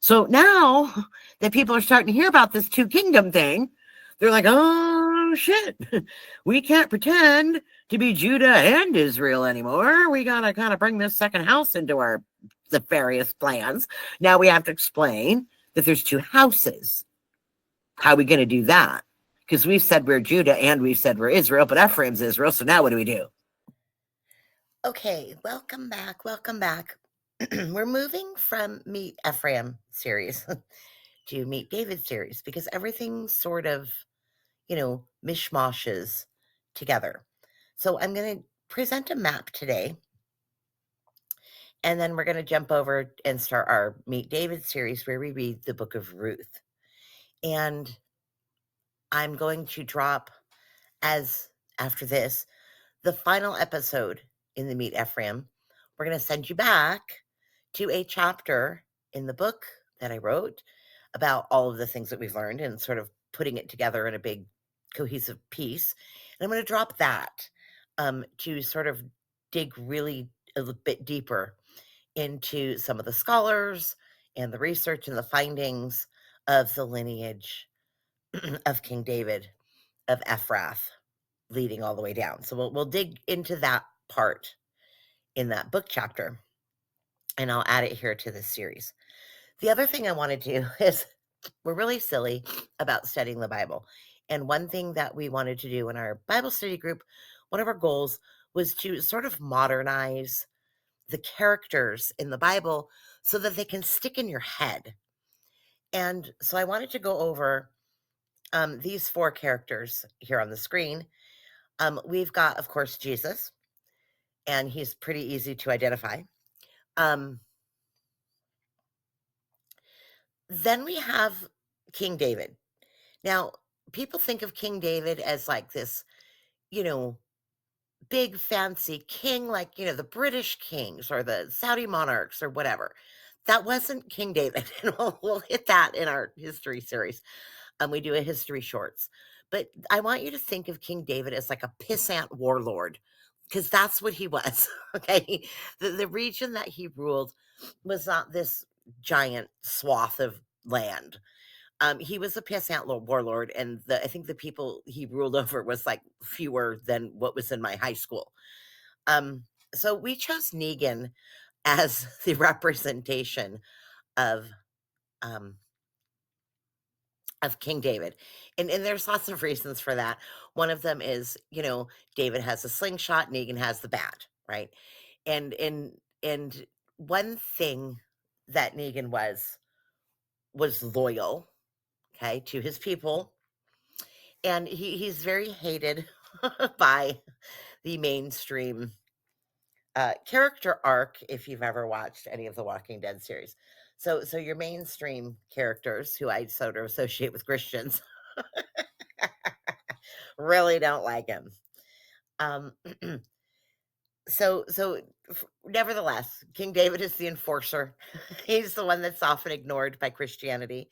So now that people are starting to hear about this two kingdom thing, they're like, oh shit, we can't pretend to be Judah and Israel anymore. We gotta kind of bring this second house into our nefarious plans. Now we have to explain that there's two houses. How are we going to do that? Because we've said we're Judah and we've said we're Israel, but Ephraim's Israel. So now what do we do? Okay, welcome back. Welcome back. We're moving from Meet Ephraim series to Meet David series because everything sort of, mishmashes together. So I'm going to present a map today, and then we're going to jump over and start our Meet David series where we read the book of Ruth. And I'm going to drop, as after this, the final episode in the Meet Ephraim. We're going to send you back to a chapter in the book that I wrote about all of the things that we've learned and sort of putting it together in a big cohesive piece. And I'm going to drop that to sort of dig really a little bit deeper into some of the scholars and the research and the findings of the lineage of King David of Ephrath leading all the way down. So we'll dig into that part in that book chapter, and I'll add it here to this series. The other thing I want to do is we're really silly about studying the Bible. And one thing that we wanted to do in our Bible study group, one of our goals was to sort of modernize the characters in the Bible so that they can stick in your head. And so I wanted to go over these four characters here on the screen. We've got, of course, Jesus, and he's pretty easy to identify. Then we have King David. Now, people think of King David as like this, big fancy king, like, the British kings or the Saudi monarchs or whatever. That wasn't King David. And we'll hit that in our history series. We do a history shorts. But I want you to think of King David as like a pissant warlord, because that's what he was. Okay. The region that he ruled was not this giant swath of land. He was a pissant warlord, and I think the people he ruled over was like fewer than what was in my high school. So we chose Negan as the representation of King David. And there's lots of reasons for that. One of them is, David has a slingshot, Negan has the bat, right? And one thing that Negan was loyal, okay, to his people. And he's very hated by the mainstream character arc, if you've ever watched any of the Walking Dead series. So your mainstream characters, who I sort of associate with Christians, really don't like him. So nevertheless, King David is the enforcer. He's the one that's often ignored by Christianity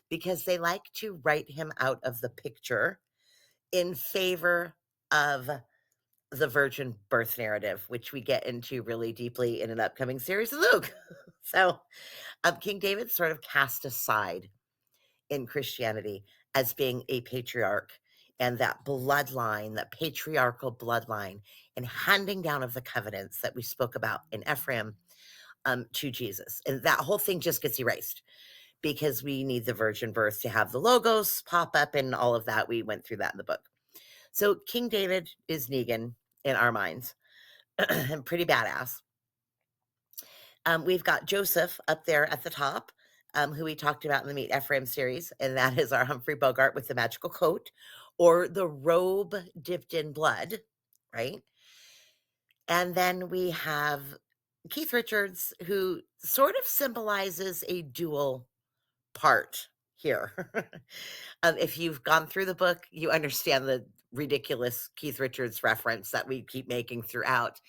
because they like to write him out of the picture in favor of the virgin birth narrative, which we get into really deeply in an upcoming series of Luke. So King David sort of cast aside in Christianity as being a patriarch, and that bloodline, that patriarchal bloodline, and handing down of the covenants that we spoke about in Ephraim to Jesus. And that whole thing just gets erased because we need the virgin birth to have the logos pop up and all of that. We went through that in the book. So King David is Negan in our minds and pretty badass. We've got Joseph up there at the top, who we talked about in the Meet Ephraim series, and that is our Humphrey Bogart with the magical coat, or the robe dipped in blood, right? And then we have Keith Richards, who sort of symbolizes a dual part here. If you've gone through the book, you understand the ridiculous Keith Richards reference that we keep making throughout.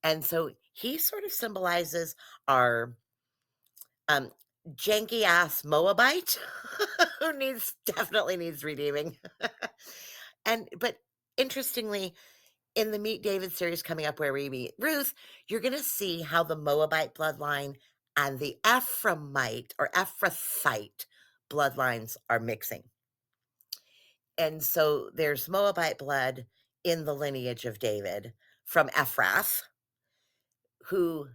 And so he sort of symbolizes our janky ass Moabite who definitely needs redeeming. But interestingly, in the Meet David series coming up where we meet Ruth, you're going to see how the Moabite bloodline and the Ephraimite or Ephrathite bloodlines are mixing. And so there's Moabite blood in the lineage of David from Ephrath, who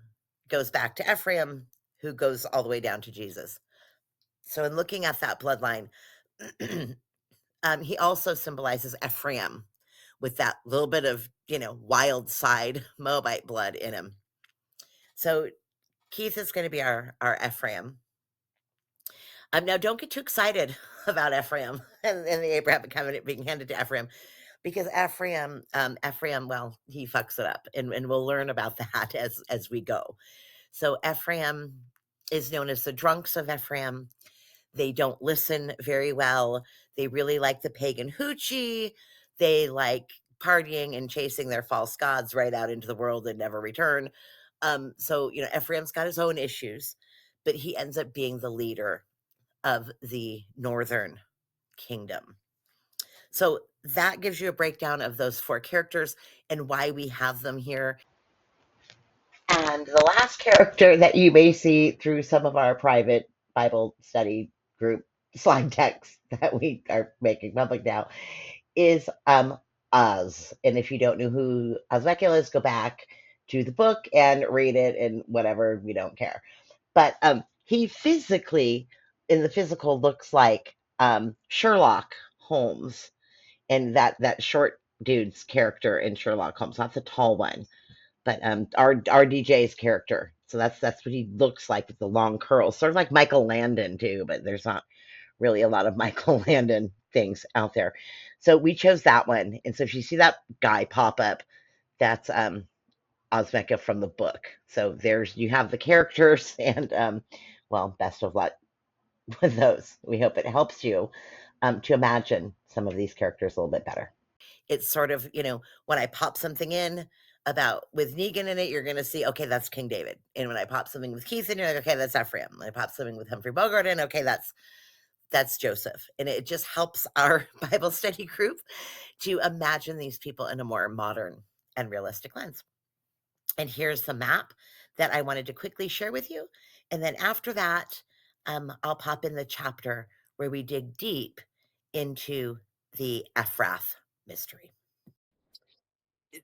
goes back to Ephraim, who goes all the way down to Jesus. So in looking at that bloodline, he also symbolizes Ephraim with that little bit of, wild side Moabite blood in him. So Keith is going to be our Ephraim. Now, don't get too excited about Ephraim and the Abrahamic covenant being handed to Ephraim, because Ephraim, well, he fucks it up, and we'll learn about that as we go. So Ephraim is known as the drunks of Ephraim. They don't listen very well. They really like the pagan hoochie. They like partying and chasing their false gods right out into the world and never return. So, Ephraim's got his own issues, but he ends up being the leader of the northern kingdom. So that gives you a breakdown of those 4 characters and why we have them here. And the last character that you may see through some of our private Bible study group slide decks that we are making public now is Uz. And if you don't know who Uzbekula is, go back to the book and read it and whatever, we don't care. But he physically, in the physical, looks like Sherlock Holmes, and that short dude's character in Sherlock Holmes, not the tall one, but our DJ's character. So that's what he looks like with the long curls, sort of like Michael Landon too, but there's not really a lot of Michael Landon things out there. So we chose that one. And so if you see that guy pop up, that's Osmeka from the book. So you have the characters, and well, best of luck with those. We hope it helps you to imagine some of these characters a little bit better. It's sort of, when I pop something in about with Negan in it, you're going to see, okay, that's King David. And when I pop something with Keith in, you're like, okay, that's Ephraim. When I pop something with Humphrey Bogart in, okay, that's Joseph. And it just helps our Bible study group to imagine these people in a more modern and realistic lens. And here's the map that I wanted to quickly share with you. And then after that, I'll pop in the chapter where we dig deep into the Ephrath mystery.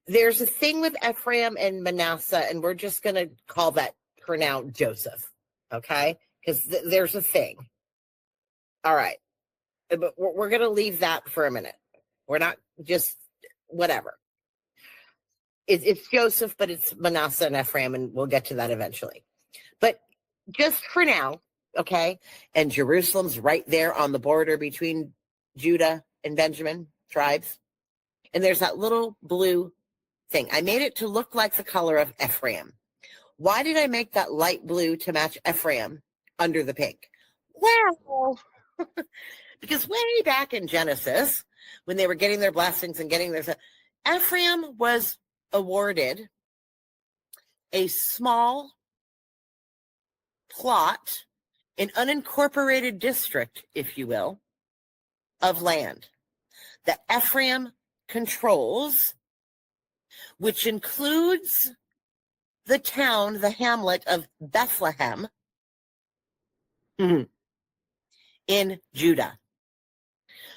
There's a thing with Ephraim and Manasseh, and we're just going to call that for now Joseph, okay? Because there's a thing. All right. But we're going to leave that for a minute. We're not just whatever. It's Joseph, but it's Manasseh and Ephraim, and we'll get to that eventually. But just for now, okay? And Jerusalem's right there on the border between Judah and Benjamin tribes. And there's that little blue thing. I made it to look like the color of Ephraim. Why did I make that light blue to match Ephraim under the pink? Well, because way back in Genesis, when they were getting their blessings and getting their stuff, Ephraim was awarded a small plot, an unincorporated district, if you will, of land that Ephraim controls, which includes the town, the hamlet of Bethlehem in Judah.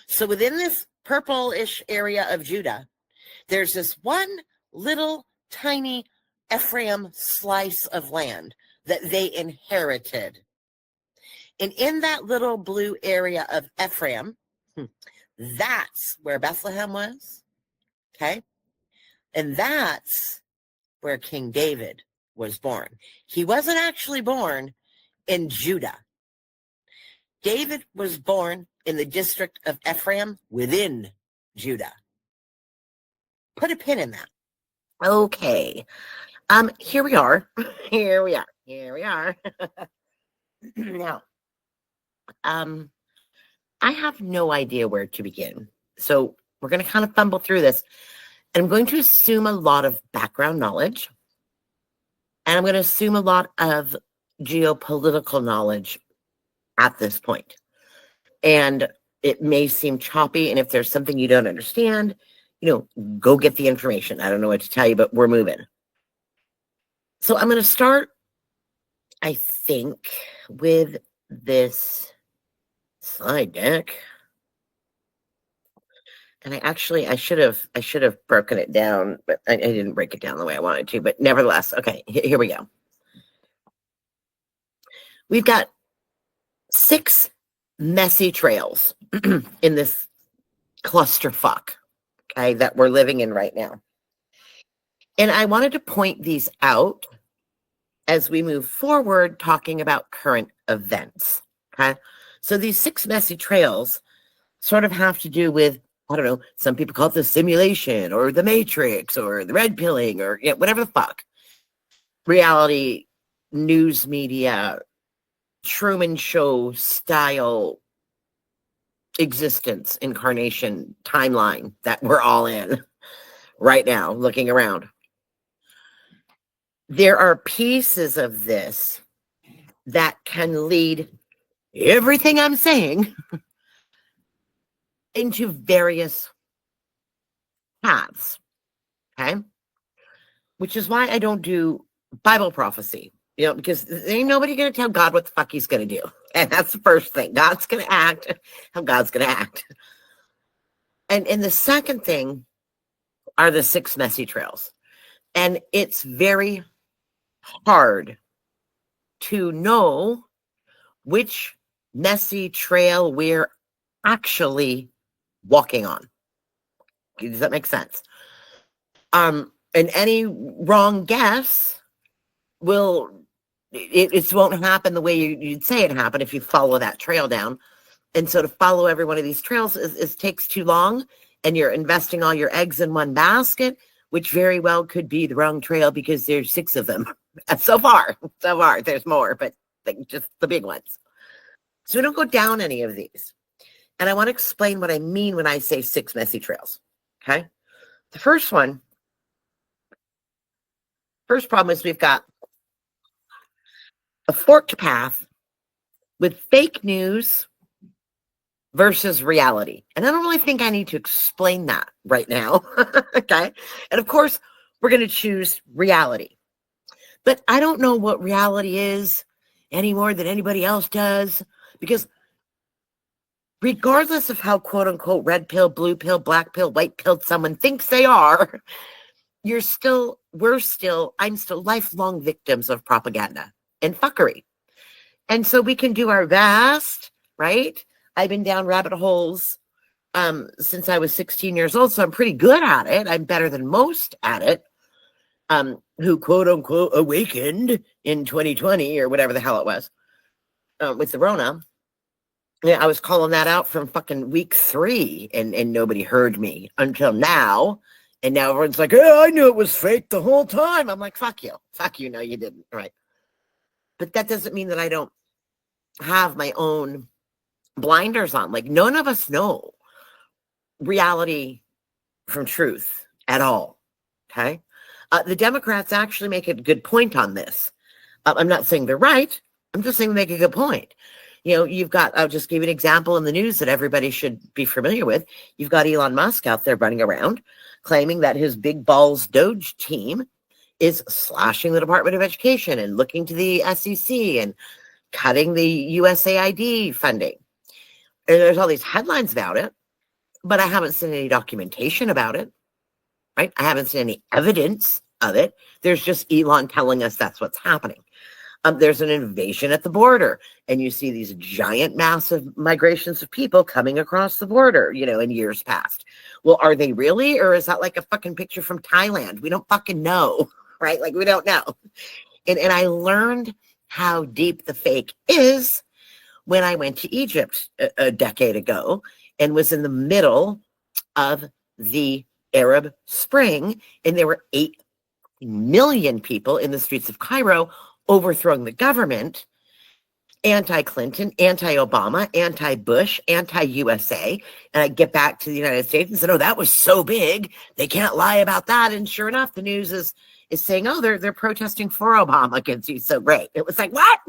So within this purple-ish area of Judah, there's this one little tiny Ephraim slice of land that they inherited. And in that little blue area of Ephraim, that's where Bethlehem was, okay? And that's where King David was born. He wasn't actually born in Judah. David was born in the district of Ephraim within Judah. Put a pin in that. Okay. Here we are. Here we are. Now, I have no idea where to begin. So we're going to kind of fumble through this. And I'm going to assume a lot of background knowledge. And I'm going to assume a lot of geopolitical knowledge at this point. And it may seem choppy. And if there's something you don't understand, go get the information. I don't know what to tell you, but we're moving. So I'm going to start I think with this slide deck, and I should have broken it down, but I didn't break it down the way I wanted to. But nevertheless, okay, here we go. We've got 6 messy trails in this clusterfuck, okay, that we're living in right now. And I wanted to point these out as we move forward talking about current events, okay? So these 6 messy trails sort of have to do with, I don't know, some people call it the simulation or the matrix or the red pilling or whatever the fuck. Reality, news media, Truman Show style existence, incarnation, timeline that we're all in right now, looking around. There are pieces of this that can lead everything I'm saying into various paths, okay? Which is why I don't do Bible prophecy, because there ain't nobody going to tell God what the fuck he's going to do. And that's the first thing. God's going to act how God's going to act. And the second thing are the 6 messy trails. And it's very hard to know which messy trail we're actually walking on. Does that make sense? And any wrong guess it won't happen the way you'd say it happened if you follow that trail down. And so to follow every one of these trails is takes too long, and you're investing all your eggs in one basket, which very well could be the wrong trail because there's 6 of them. So far, there's more, but just the big ones. So we don't go down any of these. And I want to explain what I mean when I say 6 messy trails. Okay. The first problem is we've got a forked path with fake news versus reality. And I don't really think I need to explain that right now. Okay. And of course, we're going to choose reality. But I don't know what reality is any more than anybody else does, because regardless of how quote unquote red pill, blue pill, black pill, white pill someone thinks they are, I'm still lifelong victims of propaganda and fuckery. And so we can do our best, right? I've been down rabbit holes since I was 16 years old, so I'm pretty good at it. I'm better than most at it, who quote unquote awakened in 2020 or whatever the hell it was with the Rona. Yeah, I was calling that out from fucking week 3 and nobody heard me until now. And now everyone's like, oh, I knew it was fake the whole time. I'm like, fuck you. Fuck you. No, you didn't. Right. But that doesn't mean that I don't have my own blinders on. Like, none of us know reality from truth at all. Okay. The Democrats actually make a good point on this. I'm not saying they're right. I'm just saying they make a good point. You've got, I'll just give you an example in the news that everybody should be familiar with. You've got Elon Musk out there running around claiming that his big balls Doge team is slashing the Department of Education and looking to the SEC and cutting the USAID funding. And there's all these headlines about it, but I haven't seen any documentation about it, right? I haven't seen any evidence of it. There's just Elon telling us that's what's happening. There's an invasion at the border, and you see these giant, massive migrations of people coming across the border, in years past. Well, are they really, or is that like a fucking picture from Thailand? We don't fucking know, right? Like, we don't know. And I learned how deep the fake is when I went to Egypt a decade ago and was in the middle of the Arab Spring, and there were 8 million people in the streets of Cairo overthrowing the government, anti-Clinton, anti-Obama, anti-Bush, anti-USA. And I get back to the United States and said, oh, that was so big. They can't lie about that. And sure enough, the news is saying, oh, they're protesting for Obama because he's so great. It was like, what?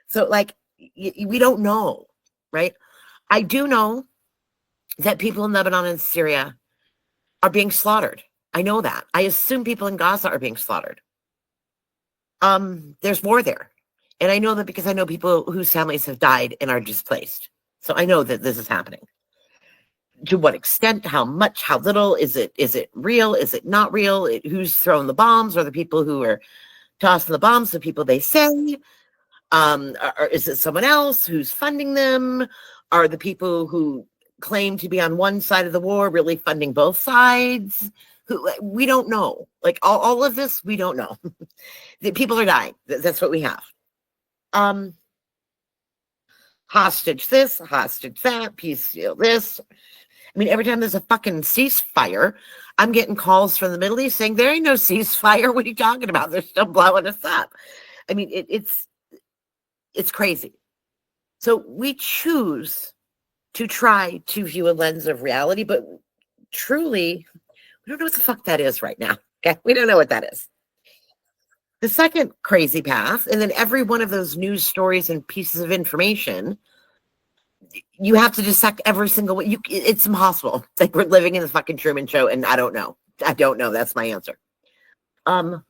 So like, we don't know, right? I do know that people in Lebanon and Syria are being slaughtered. I know that. I assume people in Gaza are being slaughtered. There's war there. And I know that because I know people whose families have died and are displaced. So I know that this is happening. To what extent, how much, how little, is it real? Is it not real? Who's throwing the bombs? Are the people who are tossing the bombs the people they say? Or is it someone else who's funding them? Are the people who claim to be on one side of the war really funding both sides? We don't know. Like all of this, we don't know. The people are dying. That's what we have. Hostage this, hostage that, peace deal this. I mean, every time there's a fucking ceasefire, I'm getting calls from the Middle East saying there ain't no ceasefire. What are you talking about? They're still blowing us up. I mean, it's crazy. So we choose to try to view a lens of reality, but truly, we don't know what the fuck that is right now. Okay, we don't know what that is. The second crazy path, and then every one of those news stories and pieces of information, you have to dissect every single one. It's impossible. It's like we're living in the fucking Truman Show, and I don't know. That's my answer. And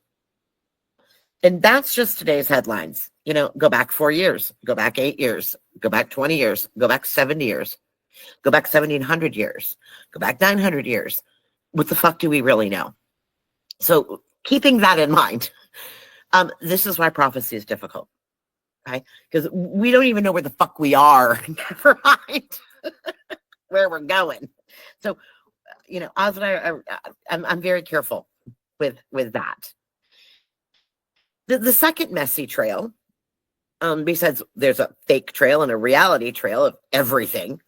that's just today's headlines. Go back 4 years, go back 8 years, go back 20 years, go back 70 years, go back 1,700 years, go back 900 years. What the fuck do we really know? So keeping that in mind, this is why prophecy is difficult. Okay, because we don't even know where the fuck we are. Never mind where we're going. So, Oz and I'm very careful with that. The second messy trail, besides there's a fake trail and a reality trail of everything.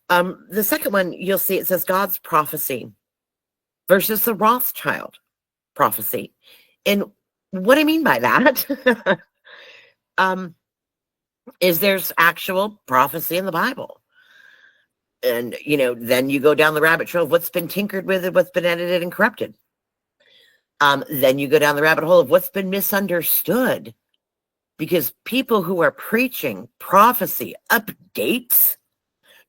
The second one, you'll see it says God's prophecy versus the Rothschild prophecy. And what I mean by that is there's actual prophecy in the Bible. And, then you go down the rabbit trail of what's been tinkered with and what's been edited and corrupted. Then you go down the rabbit hole of what's been misunderstood. Because people who are preaching prophecy updates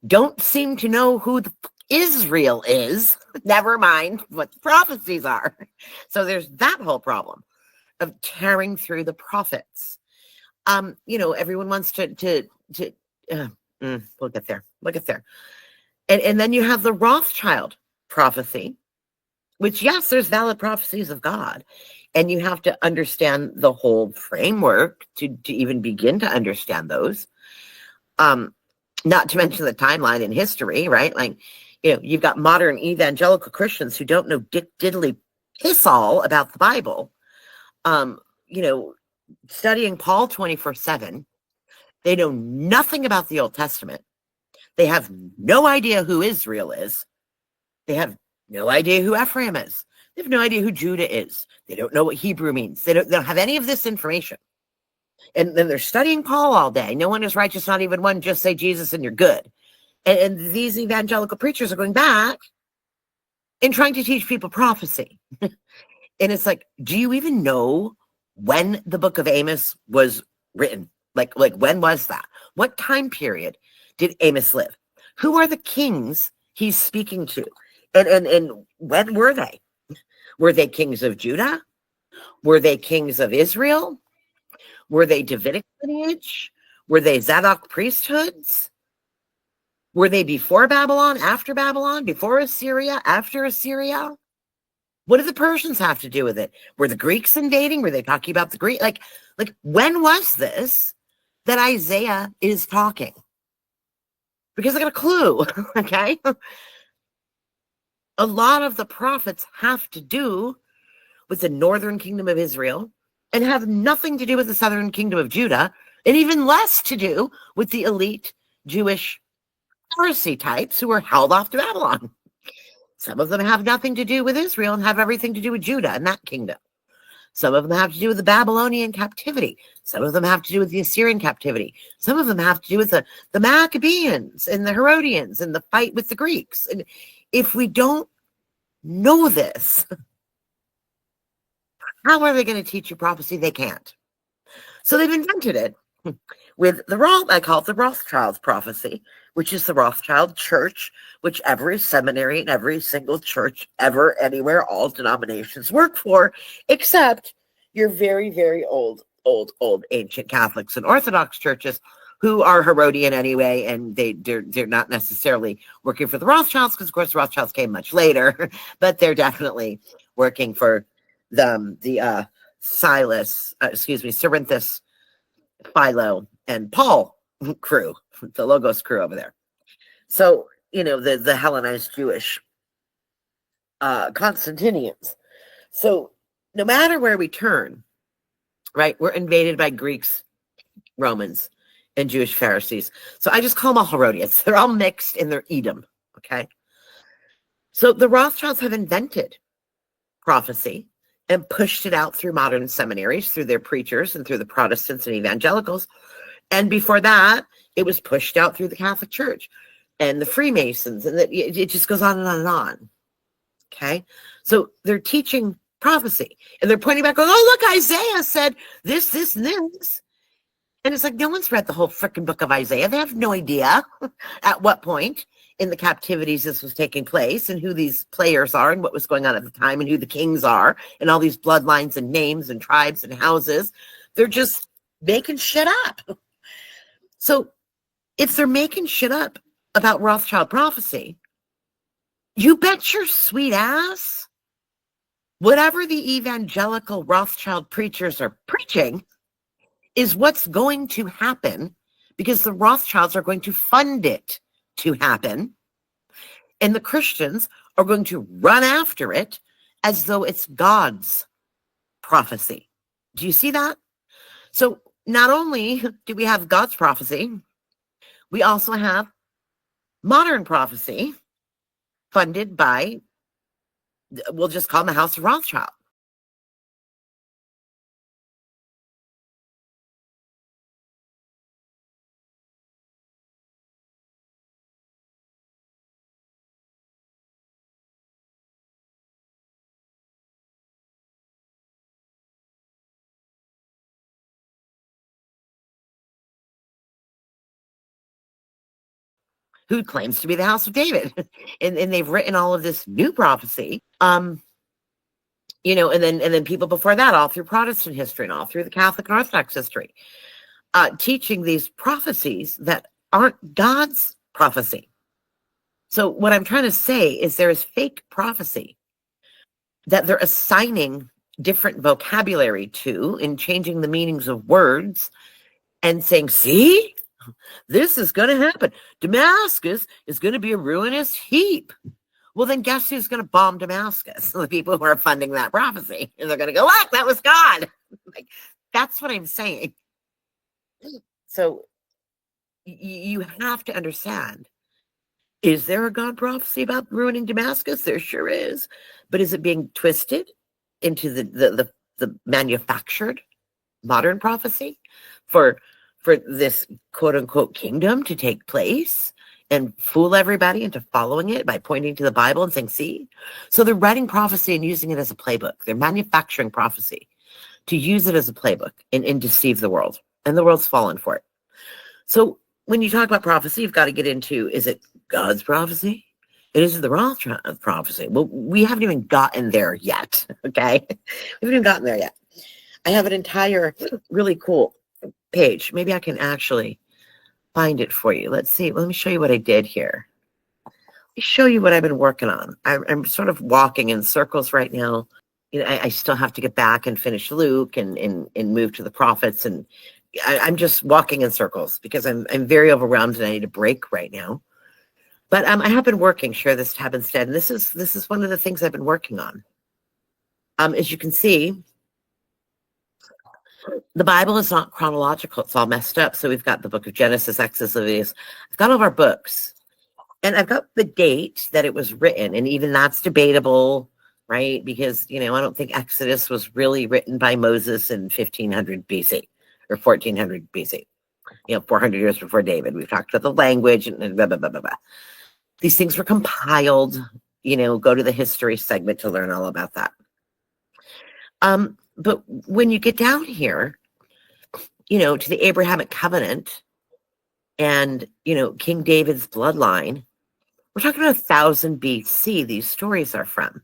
don't seem to know who the Israel is. Never mind what the prophecies are. So there's that whole problem of tearing through the prophets. Everyone wants to we'll get there. And then you have the Rothschild prophecy, which, yes, there's valid prophecies of God. And you have to understand the whole framework to even begin to understand those. Not to mention the timeline in history, right? Like, you've got modern evangelical Christians who don't know diddly piss all about the Bible. Studying Paul 24/7. They know nothing about the Old Testament. They have no idea who Israel is. They have no idea who Ephraim is. They have no idea who Judah is. They don't know what Hebrew means. They don't have any of this information. And then they're studying Paul all day. No one is righteous, not even one. Just say Jesus and you're good. And these evangelical preachers are going back and trying to teach people prophecy. And it's like, do you even know when the book of Amos was written? Like when was that? What time period did Amos live? Who are the kings he's speaking to? And when were they? Were they kings of Judah? Were they kings of Israel? Were they Davidic lineage? Were they Zadok priesthoods? Were they before Babylon, after Babylon, before Assyria, after Assyria? What do the Persians have to do with it? Were the Greeks invading? Were they talking about the Greek? Like when was this that Isaiah is talking? Because I got a clue, okay? A lot of the prophets have to do with the northern kingdom of Israel and have nothing to do with the southern kingdom of Judah, and even less to do with the elite Jewish Pharisee types who were held off to Babylon. Some of them have nothing to do with Israel and have everything to do with Judah and that kingdom. Some of them have to do with the Babylonian captivity. Some of them have to do with the Assyrian captivity. Some of them have to do with the Maccabees and the Herodians and the fight with the Greeks. And if we don't know this, how are they going to teach you prophecy? They can't. So they've invented it with I call it the Rothschild prophecy, which is the Rothschild church, which every seminary and every single church ever, anywhere, all denominations work for, except your very, very old old ancient Catholics and Orthodox churches who are Herodian anyway, and they're not necessarily working for the Rothschilds, because of course the Rothschilds came much later, but they're definitely working for the Cerinthus, Philo, and Paul crew, the Logos crew over there. So, the Hellenized Jewish Constantinians. So no matter where we turn, right, we're invaded by Greeks, Romans, and Jewish Pharisees. So I just call them all Herodians. They're all mixed in their Edom, okay? So the Rothschilds have invented prophecy and pushed it out through modern seminaries, through their preachers, and through the Protestants and evangelicals. And before that, it was pushed out through the Catholic Church and the Freemasons, and it just goes on and on and on. Okay, so they're teaching prophecy, and they're pointing back, going, "Oh, look, Isaiah said this, this, and this." And it's like, no one's read the whole freaking book of Isaiah. They have no idea at what point in the captivities this was taking place, and who these players are, and what was going on at the time, and who the kings are, and all these bloodlines and names and tribes and houses. They're just making shit up. So if they're making shit up about Rothschild prophecy, you bet your sweet ass, whatever the evangelical Rothschild preachers are preaching is what's going to happen, because the Rothschilds are going to fund it to happen, and the Christians are going to run after it as though it's God's prophecy. Do you see that? So not only do we have God's prophecy, we also have modern prophecy funded by, we'll just call them the House of Rothschild. Who claims to be the House of David. and they've written all of this new prophecy. And then people before that, all through Protestant history and all through the Catholic and Orthodox history, teaching these prophecies that aren't God's prophecy. So what I'm trying to say is there is fake prophecy that they're assigning different vocabulary to and changing the meanings of words and saying, see, this is going to happen. Damascus is going to be a ruinous heap. Well, then guess who's going to bomb Damascus? The people who are funding that prophecy. And they're going to go, look, that was God. Like, that's what I'm saying. So you have to understand, is there a God prophecy about ruining Damascus? There sure is. But is it being twisted into the manufactured modern prophecy for this quote unquote kingdom to take place and fool everybody into following it by pointing to the Bible and saying, see? So they're writing prophecy and using it as a playbook. They're manufacturing prophecy to use it as a playbook and deceive the world. And the world's fallen for it. So when you talk about prophecy, you've got to get into, is it God's prophecy? It is the Rothschild prophecy. Well, we haven't even gotten there yet, okay? We haven't even gotten there yet. I have an entire really cool page. Maybe I can actually find it for you. Let's see. Let me show you what I did here. Let me show you what I've been working on. I'm sort of walking in circles right now. I still have to get back and finish Luke and move to the prophets, and I'm just walking in circles because I'm very overwhelmed and I need a break right now. But I have been working. Share this tab instead. And this is one of the things I've been working on. As you can see, the Bible is not chronological. It's all messed up. So we've got the book of Genesis, Exodus, Leviticus. I've got all of our books. And I've got the date that it was written. And even that's debatable, right? Because, I don't think Exodus was really written by Moses in 1500 BC or 1400 BC. 400 years before David. We've talked about the language and blah, blah, blah, blah, blah. These things were compiled. Go to the history segment to learn all about that. But when you get down here, to the Abrahamic covenant and, King David's bloodline, we're talking about 1000 BC. These stories are from,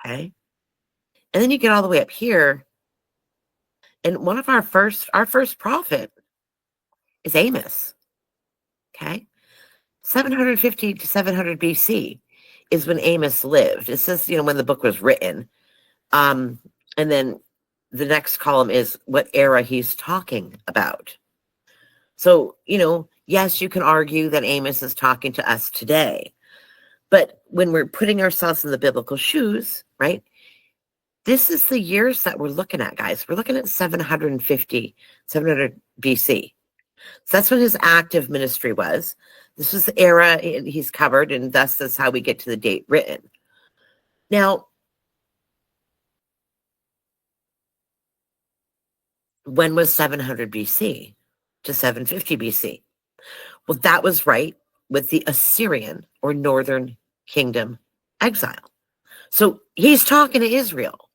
okay? And then you get all the way up here, And one of our first prophet is Amos. Okay. 750 to 700 BC is when Amos lived. It says, when the book was written. And then the next column is what era he's talking about. So, yes, you can argue that Amos is talking to us today. But when we're putting ourselves in the biblical shoes, right? This is the years that we're looking at, guys. We're looking at 700 BC. So that's when his active ministry was. This was the era he's covered, and thus is how we get to the date written. Now, when was 700 BC to 750 BC? Well, that was right with the Assyrian or Northern Kingdom exile. So he's talking to Israel,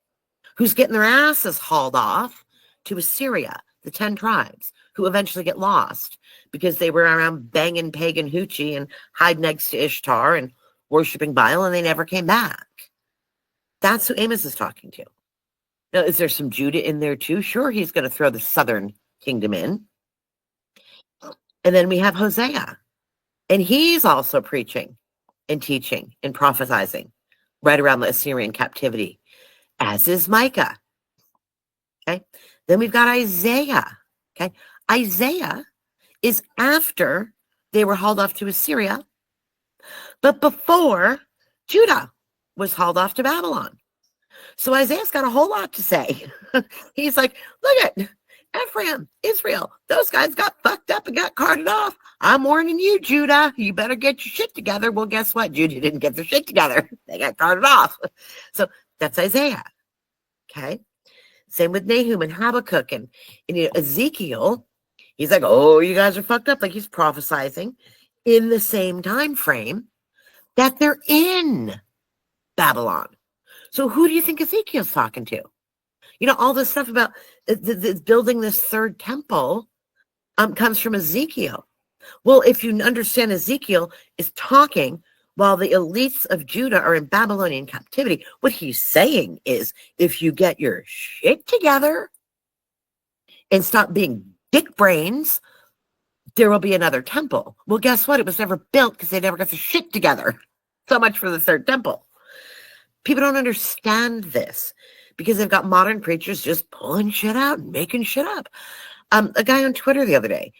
who's getting their asses hauled off to Assyria, the 10 tribes, who eventually get lost because they were around banging pagan hoochie and hiding next to Ishtar and worshiping Baal, and they never came back. That's who Amos is talking to. Now, is there some Judah in there too? Sure, he's going to throw the southern kingdom in. And then we have Hosea, and he's also preaching and teaching and prophesying right around the Assyrian captivity, as is Micah. Okay. Then we've got Isaiah. Okay. Isaiah is after they were hauled off to Assyria, but before Judah was hauled off to Babylon. So Isaiah's got a whole lot to say. He's like, look at Ephraim, Israel. Those guys got fucked up and got carted off. I'm warning you, Judah. You better get your shit together. Well, guess what? Judah didn't get their shit together. They got carted off. So that's Isaiah. Okay. Same with Nahum and Habakkuk and Ezekiel. He's like, oh, you guys are fucked up. Like he's prophesying in the same time frame that they're in Babylon. So who do you think Ezekiel's talking to? All this stuff about the building this third temple comes from Ezekiel. Well, if you understand, Ezekiel is talking while the elites of Judah are in Babylonian captivity. What he's saying is, if you get your shit together and stop being dick brains, there will be another temple. Well, guess what? It was never built because they never got their shit together. So much for the third temple. People don't understand this because they've got modern preachers just pulling shit out and making shit up. A guy on Twitter the other day,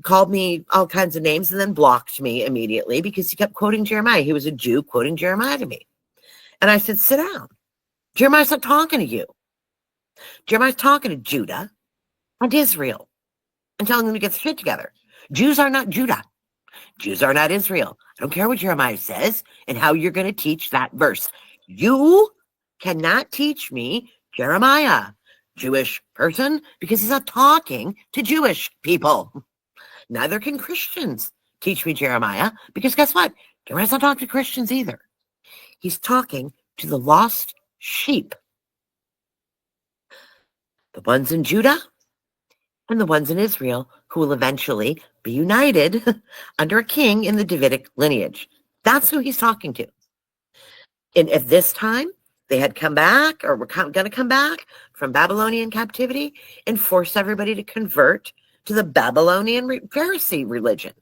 called me all kinds of names and then blocked me immediately because he kept quoting Jeremiah. He was a Jew quoting Jeremiah to me. And I said, sit down. Jeremiah's not talking to you. Jeremiah's talking to Judah and Israel and telling them to get their shit together. Jews are not Judah. Jews are not Israel. I don't care what Jeremiah says and how you're going to teach that verse. You cannot teach me Jeremiah, Jewish person, because he's not talking to Jewish people. Neither can Christians teach me Jeremiah, because guess what? Jeremiah's not talking to Christians either. He's talking to the lost sheep. The ones in Judah and the ones in Israel who will eventually be united under a king in the Davidic lineage. That's who he's talking to. And at this time, they had come back or were going to come back from Babylonian captivity and force everybody to convert to the Babylonian Pharisee religion.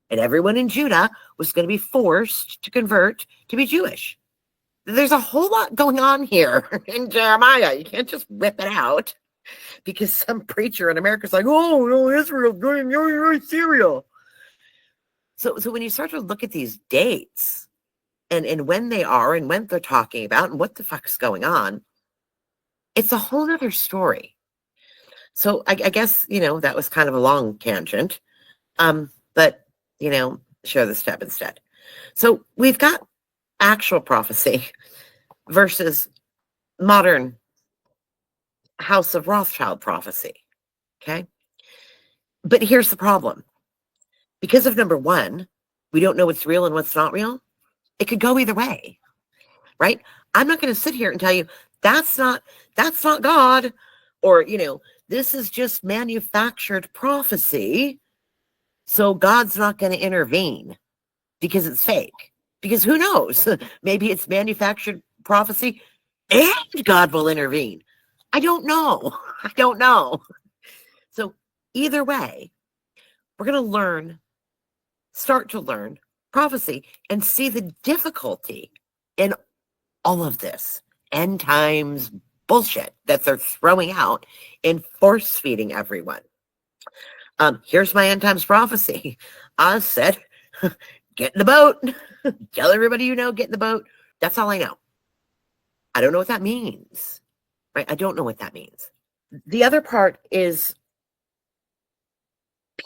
And everyone in Judah was going to be forced to convert to be Jewish. There's a whole lot going on here in Jeremiah. You can't just whip it out because some preacher in America is like, oh, no, Israel's going to Syria. So when you start to look at these dates and when they are and when they're talking about and what the fuck's going on, it's a whole other story. So I guess, that was kind of a long tangent. But, share the step instead. So we've got actual prophecy versus modern House of Rothschild prophecy. Okay. But here's the problem. Because of number one, we don't know what's real and what's not real. It could go either way, right? I'm not going to sit here and tell you that's not God, or, this is just manufactured prophecy. So God's not going to intervene because it's fake. Because who knows? Maybe it's manufactured prophecy and God will intervene. I don't know. I don't know. So either way, we're going to start to learn prophecy and see the difficulty in all of this end times bullshit that they're throwing out and force feeding everyone. Here's my end times prophecy. I said, get in the boat. Tell everybody you know, get in the boat. That's all I know. I don't know what that means. Right? I don't know what that means. The other part is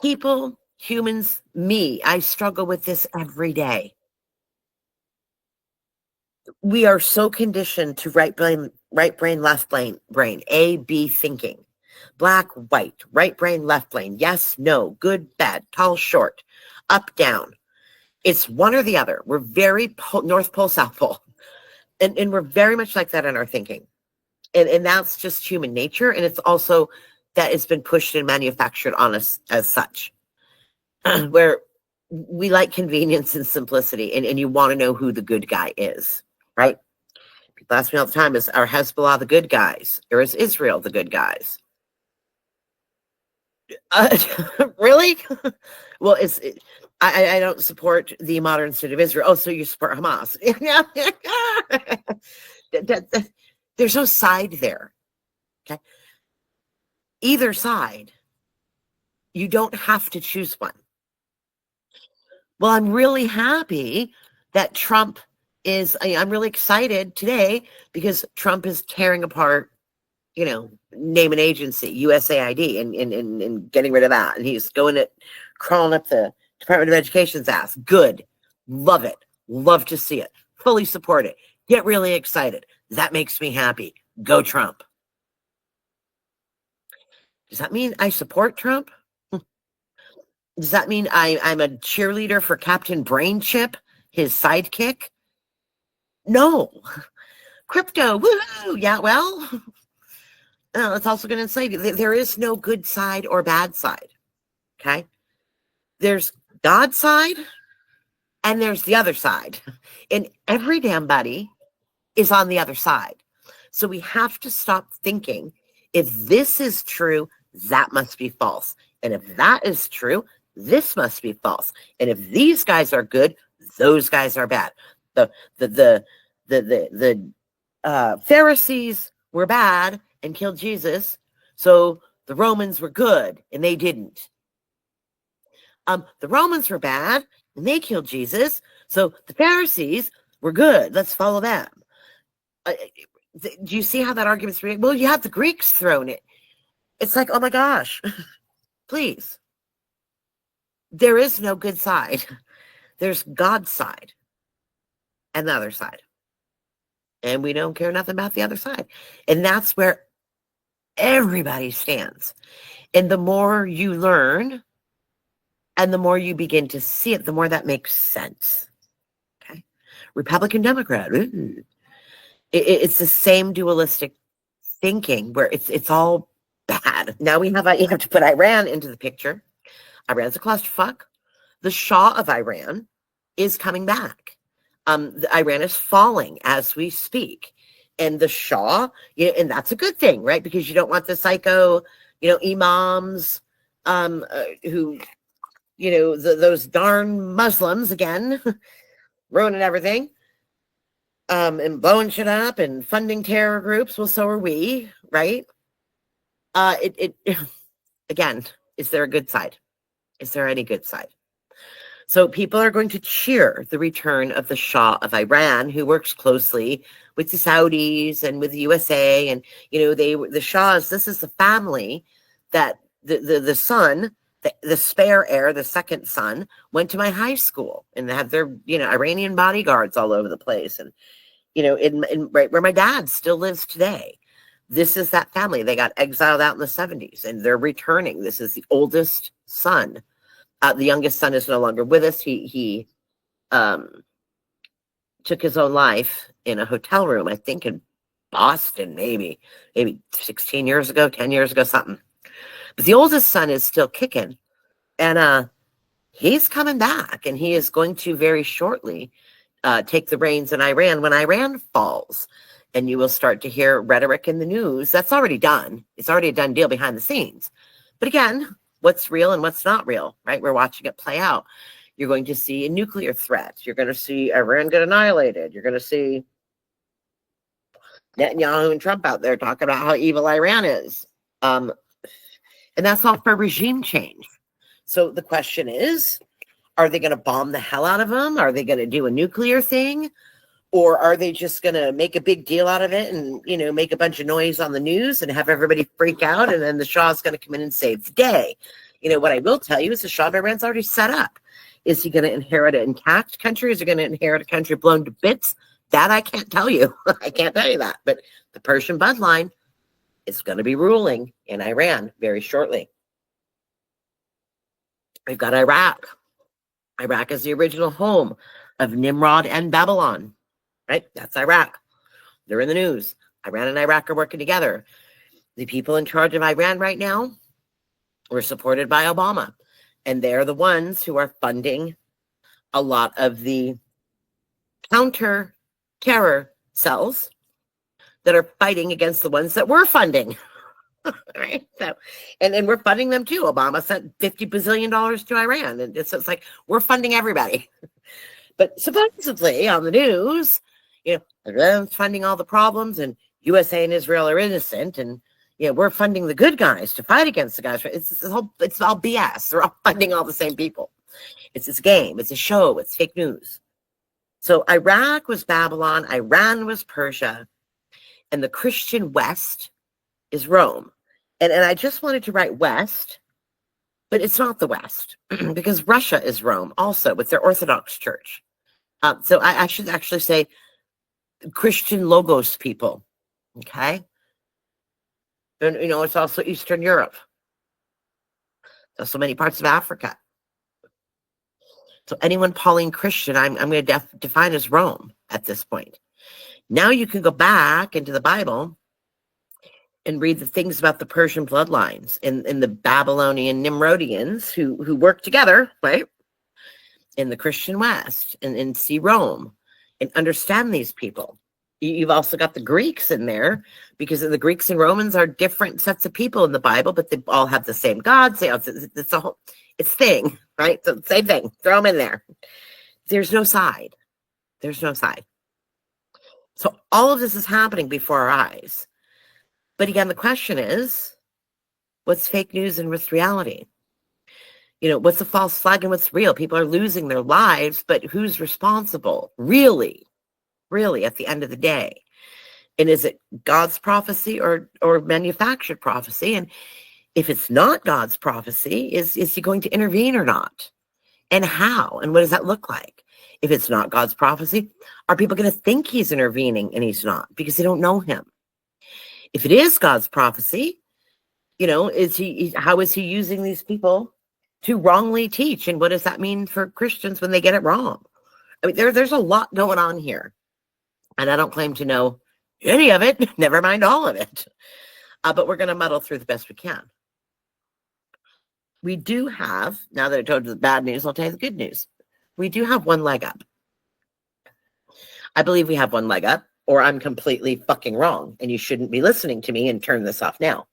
people, humans, me. I struggle with this every day. We are so conditioned to right brain, left brain, A, B thinking. Black, white, right brain, left brain, yes, no, good, bad, tall, short, up, down. It's one or the other. We're very North Pole, South Pole. And we're very much like that in our thinking. And that's just human nature. And it's also that it's been pushed and manufactured on us as such, where we like convenience and simplicity. And you want to know who the good guy is, right? People ask me all the time, is our Hezbollah the good guys? Or is Israel the good guys? Really? Well, I don't support the modern state of Israel. Oh, so you support Hamas. There's no side there. Okay. Either side, you don't have to choose one. Well, I'm really happy that Trump I'm really excited today because Trump is tearing apart, name an agency, USAID, and getting rid of that. And he's crawling up the Department of Education's ass. Good. Love it. Love to see it. Fully support it. Get really excited. That makes me happy. Go Trump. Does that mean I support Trump? Does that mean I'm a cheerleader for Captain Brain Chip, his sidekick? No. Crypto, woohoo! Yeah, well, it's also going to say there is no good side or bad side. Okay? There's God's side and there's the other side. And every damn buddy is on the other side. So we have to stop thinking, if this is true, that must be false. And if that is true, this must be false. And if these guys are good, those guys are bad. The Pharisees were bad and killed Jesus, so the Romans were good and they didn't. The Romans were bad and they killed Jesus, so the Pharisees were good. Let's follow them. Do you see how that argument's real? Well, you have the Greeks thrown it. It's like, oh my gosh, please. There is no good side. There's God's side and the other side. And we don't care nothing about the other side. And that's where everybody stands. And the more you learn and the more you begin to see it, the more that makes sense. Okay. Republican, Democrat. It's the same dualistic thinking where it's all bad. Now you have to put Iran into the picture. Iran's a clusterfuck. The Shah of Iran is coming back. Iran is falling as we speak. And the Shah, and that's a good thing, right? Because you don't want the psycho, imams who, those darn Muslims, again, ruining everything, and blowing shit up and funding terror groups. Well, so are we, right? Again, is there a good side? Is there any good side? So people are going to cheer the return of the Shah of Iran, who works closely with the Saudis and with the USA. And, the Shahs, this is the family that the son, the spare heir, the second son, went to my high school and had their, Iranian bodyguards all over the place. And, in right where my dad still lives today. This is that family. They got exiled out in the 70s and they're returning. This is the oldest son. The youngest son is no longer with us. He took his own life in a hotel room, I think in Boston, maybe 16 years ago, 10 years ago, something. But the oldest son is still kicking. And he's coming back. And he is going to very shortly take the reins in Iran when Iran falls. And you will start to hear rhetoric in the news. That's already done. It's already a done deal behind the scenes. But again, what's real and what's not real, right? We're watching it play out. You're going to see a nuclear threat. You're going to see Iran get annihilated. You're going to see Netanyahu and Trump out there talking about how evil Iran is. And that's all for regime change. So the question is, are they going to bomb the hell out of them? Are they going to do a nuclear thing? Or are they just going to make a big deal out of it and, make a bunch of noise on the news and have everybody freak out? And then the Shah's going to come in and save the day. What I will tell you is the Shah of Iran's already set up. Is he going to inherit an intact country? Is he going to inherit a country blown to bits? That I can't tell you. I can't tell you that. But the Persian bloodline is going to be ruling in Iran very shortly. We've got Iraq. Iraq is the original home of Nimrod and Babylon. Right? That's Iraq. They're in the news. Iran and Iraq are working together. The people in charge of Iran right now were supported by Obama. And they're the ones who are funding a lot of the counter-terror cells that are fighting against the ones that we're funding. Right? So, and we're funding them too. Obama sent $50 bazillion to Iran. And it's like, we're funding everybody. But supposedly on the news, Iran's funding all the problems and USA and Israel are innocent. And, we're funding the good guys to fight against the guys. It's all BS. They're all funding all the same people. It's a game. It's a show. It's fake news. So Iraq was Babylon. Iran was Persia. And the Christian West is Rome. And I just wanted to write West, but it's not the West because Russia is Rome also with their Orthodox Church. So I should actually say Christian Logos people. Okay. And, it's also Eastern Europe. There's so many parts of Africa. So anyone Pauline Christian, I'm going to define as Rome at this point. Now you can go back into the Bible and read the things about the Persian bloodlines and the Babylonian Nimrodians who work together, right? In the Christian West and see Rome and understand these people. You've also got the Greeks in there because the Greeks and Romans are different sets of people in the Bible, but they all have the same gods. It's a whole thing, right? So same thing. Throw them in there. There's no side. There's no side. So all of this is happening before our eyes. But again, the question is, what's fake news and what's reality? What's a false flag and what's real? People are losing their lives, but who's responsible? Really, at the end of the day. And is it God's prophecy or manufactured prophecy? And if it's not God's prophecy, is he going to intervene or not? And how? And what does that look like? If it's not God's prophecy, are people going to think he's intervening and he's not because they don't know him? If it is God's prophecy, how is he using these people to wrongly teach? And what does that mean for Christians when they get it wrong? I mean, there's a lot going on here. And I don't claim to know any of it, never mind all of it. But we're going to muddle through the best we can. We do have, now that I told you the bad news, I'll tell you the good news. We do have one leg up. I believe we have one leg up, or I'm completely fucking wrong, and you shouldn't be listening to me and turn this off now.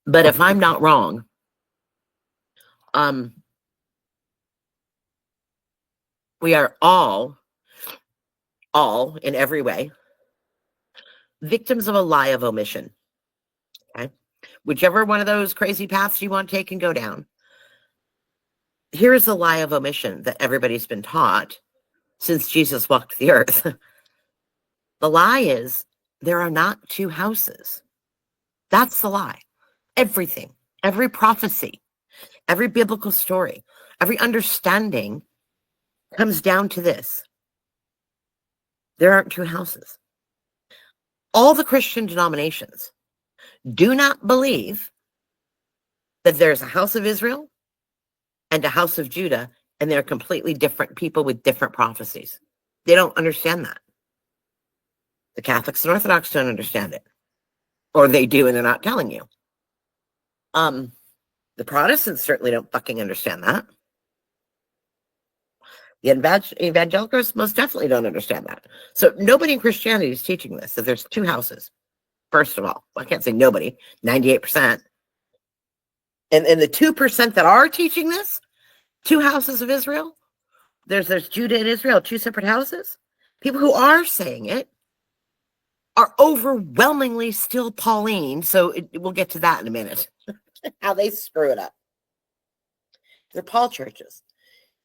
But if I'm not wrong, we are all in every way victims of a lie of omission. Okay, whichever one of those crazy paths you want to take and go down. Here's the lie of omission that everybody's been taught since Jesus walked the earth. The lie is there are not two houses. That's the lie. Everything, every prophecy, every biblical story, every understanding comes down to this. There aren't two houses. All the Christian denominations do not believe that there's a house of Israel and a house of Judah, and they're completely different people with different prophecies. They don't understand that. The Catholics and Orthodox don't understand it. Or they do, and they're not telling you. The Protestants certainly don't fucking understand that. The evangelicals most definitely don't understand that. So nobody in Christianity is teaching this, that there's two houses. First of all, I can't say nobody, 98%. And the 2% that are teaching this, two houses of Israel, there's Judah and Israel, two separate houses. People who are saying it are overwhelmingly still Pauline. So we'll get to that in a minute, how they screw it up. They're Paul churches.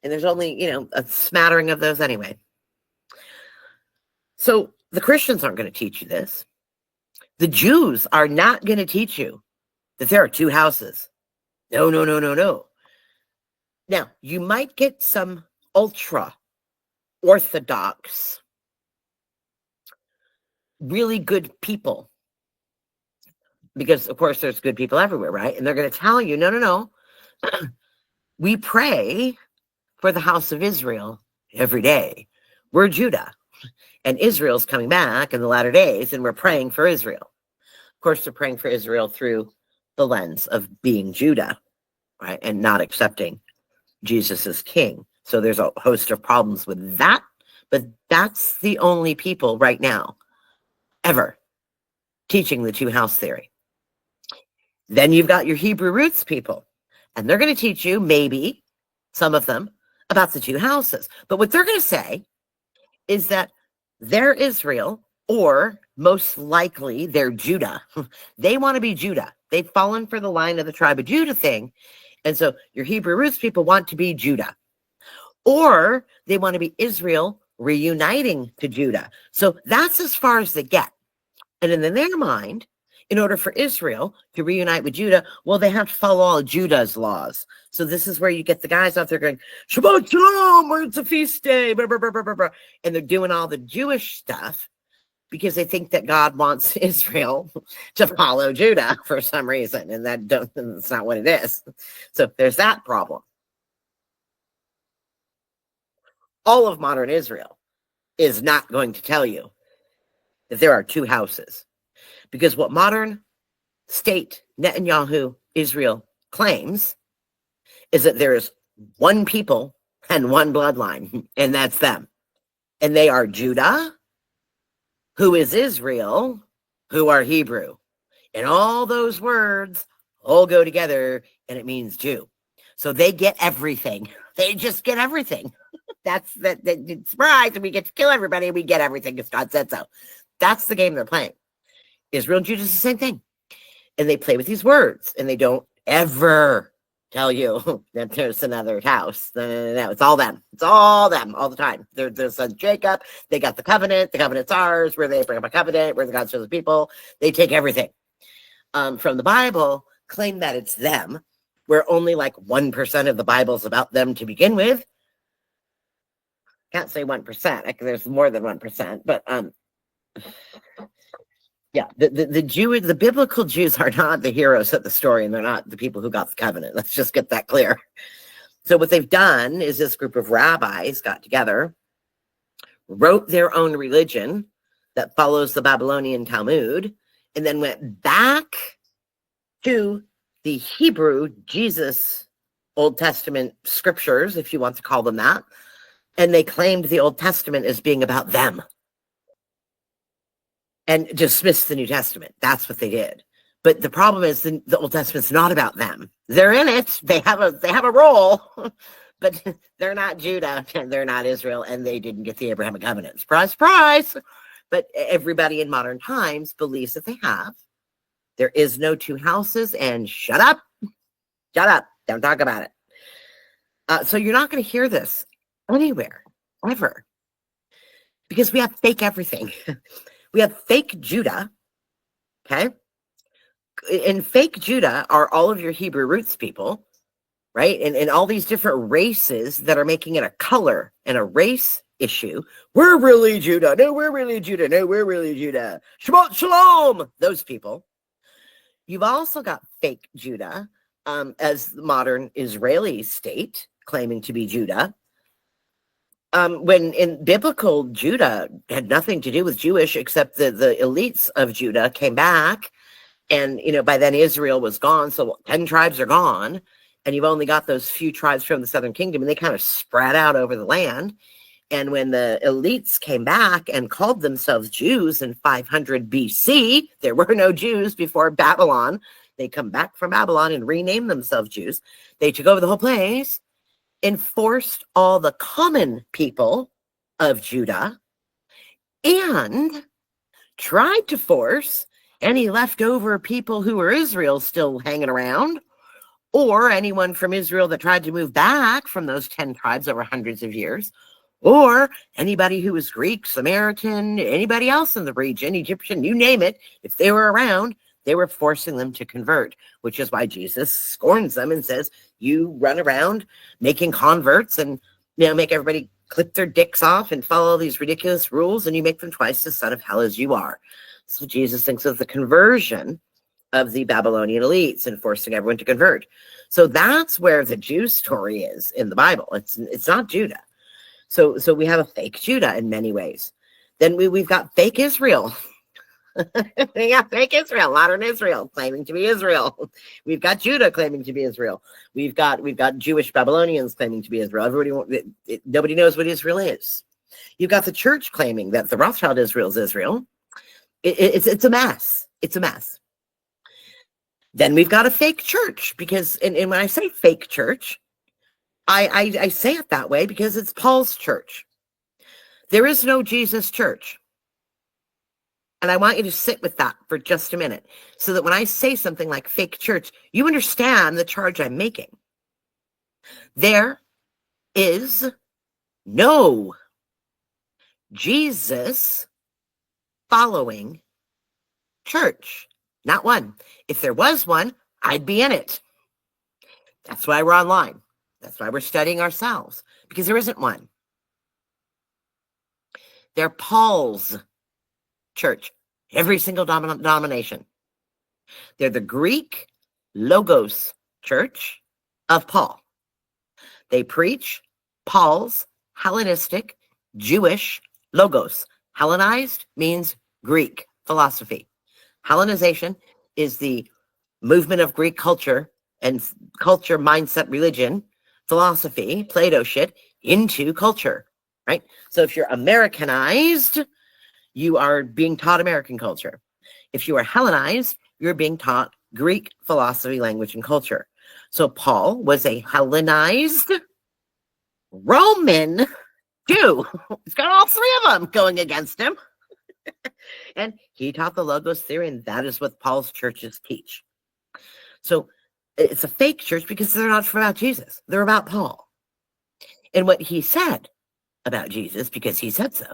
And there's only, a smattering of those anyway. So the Christians aren't going to teach you this. The Jews are not going to teach you that there are two houses. No. Now, you might get some ultra orthodox, really good people, because of course there's good people everywhere, right? And they're going to tell you, no. We pray for the house of Israel every day. We're Judah, and Israel's coming back in the latter days, and we're praying for Israel. Of course, they're praying for Israel through the lens of being Judah, right? And not accepting Jesus as king. So there's a host of problems with that, but that's the only people right now ever teaching the two house theory. Then you've got your Hebrew roots people, and they're going to teach you, maybe some of them, about the two houses. But what they're going to say is that they're Israel, or most likely they're Judah. They want to be Judah. They've fallen for the line of the tribe of Judah thing. And so your Hebrew roots people want to be Judah, or they want to be Israel reuniting to Judah. So that's as far as they get. And in their mind, in order for Israel to reunite with Judah, well, they have to follow all of Judah's laws. So this is where you get the guys out there going, Shabbat Shalom, or it's a feast day, blah, blah, blah, blah, blah. And they're doing all the Jewish stuff because they think that God wants Israel to follow Judah for some reason. And that's not what it is. So there's that problem. All of modern Israel is not going to tell you that there are two houses. Because what modern state Netanyahu Israel claims is that there is one people and one bloodline, and that's them. And they are Judah, who is Israel, who are Hebrew. And all those words all go together, and it means Jew. So they get everything. They just get everything. That's surprise, and we get to kill everybody, and we get everything because God said so. That's the game they're playing. Israel and Judah is the same thing. And they play with these words, and they don't ever tell you that there's another house. No. It's all them. It's all them all the time. They're the son Jacob. They got the covenant. The covenant's ours. Where they bring up a covenant. Where the God's chosen people. They take everything from the Bible, claim that it's them, where only like 1% of the Bible's about them to begin with. Can't say 1%. There's more than 1%, but yeah, the biblical Jews are not the heroes of the story, and they're not the people who got the covenant. Let's just get that clear. So what they've done is this group of rabbis got together, wrote their own religion that follows the Babylonian Talmud, and then went back to the Hebrew Jesus Old Testament scriptures, if you want to call them that, and they claimed the Old Testament as being about them. And dismiss the New Testament. That's what they did. But the problem is the Old Testament's not about them. They're in it. They have a role, but they're not Judah and they're not Israel, and they didn't get the Abrahamic covenant. Surprise, surprise. But everybody in modern times believes that they have. There is no two houses, and shut up. Shut up. Don't talk about it. So you're not going to hear this anywhere, ever. Because we have fake everything. We have fake Judah, okay? And fake Judah are all of your Hebrew roots people, right? And all these different races that are making it a color and a race issue. We're really Judah. No, we're really Judah. No, we're really Judah. Shabbat Shalom. Those people. You've also got fake Judah as the modern Israeli state claiming to be Judah. When in biblical Judah had nothing to do with Jewish, except the elites of Judah came back, and by then Israel was gone, so 10 tribes are gone, and you've only got those few tribes from the southern kingdom, and they kind of spread out over the land. And when the elites came back and called themselves Jews in 500 BC, there were no Jews before Babylon. They come back from Babylon and renamed themselves Jews. They took over the whole place, enforced all the common people of Judah, and tried to force any leftover people who were Israel still hanging around, or anyone from Israel that tried to move back from those 10 tribes over hundreds of years, or anybody who was Greek, Samaritan, anybody else in the region, Egyptian, you name it, if they were around, they were forcing them to convert, which is why Jesus scorns them and says, you run around making converts and, make everybody clip their dicks off and follow these ridiculous rules, and you make them twice the son of hell as you are. So Jesus thinks of the conversion of the Babylonian elites and forcing everyone to convert. So that's where the Jew story is in the Bible. It's not Judah. So we have a fake Judah in many ways. Then we've got fake Israel. We got fake Israel, modern Israel, claiming to be Israel. We've got Judah claiming to be Israel. We've got Jewish Babylonians claiming to be Israel. Nobody knows what Israel is. You've got the church claiming that the Rothschild Israel is Israel. It's a mess. It's a mess. Then we've got a fake church, because, and when I say fake church, I say it that way because it's Paul's church. There is no Jesus church. And I want you to sit with that for just a minute, so that when I say something like fake church, you understand the charge I'm making. There is no Jesus following church. Not one. If there was one, I'd be in it. That's why we're online. That's why we're studying ourselves, because there isn't one. They're Paul's church, every single denomination. They're the Greek Logos church of Paul. They preach Paul's Hellenistic Jewish Logos. Hellenized means Greek philosophy. Hellenization is the movement of Greek culture and culture, mindset, religion, philosophy, Plato shit into culture, right? So if you're Americanized, you are being taught American culture. If you are Hellenized, you're being taught Greek philosophy, language, and culture. So Paul was a Hellenized Roman Jew. He's got all three of them going against him. And he taught the Logos theory, and that is what Paul's churches teach. So it's a fake church because they're not about Jesus. They're about Paul and what he said about Jesus, because he said so.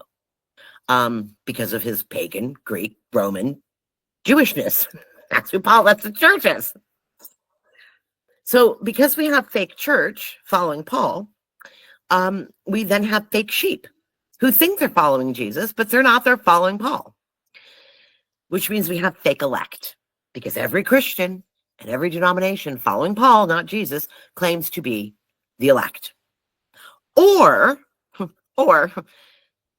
Because of his pagan, Greek, Roman Jewishness. That's who Paul left the church is. So because we have fake church following Paul, we then have fake sheep who think they're following Jesus, but they're not. They're following Paul, which means we have fake elect, because every Christian and every denomination following Paul, not Jesus, claims to be the elect. Or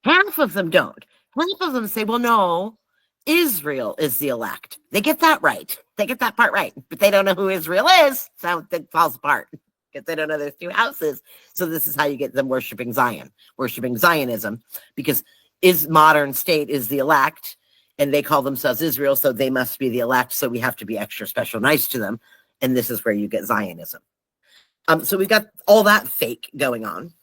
half of them don't. Half of them say, well, no, Israel is the elect. They get that right. They get that part right, but they don't know who Israel is, so it falls apart because they don't know there's two houses. So this is how you get them worshiping Zion, worshiping Zionism, because modern state is the elect, and they call themselves Israel, so they must be the elect, so we have to be extra special nice to them, and this is where you get Zionism. So we've got all that fake going on.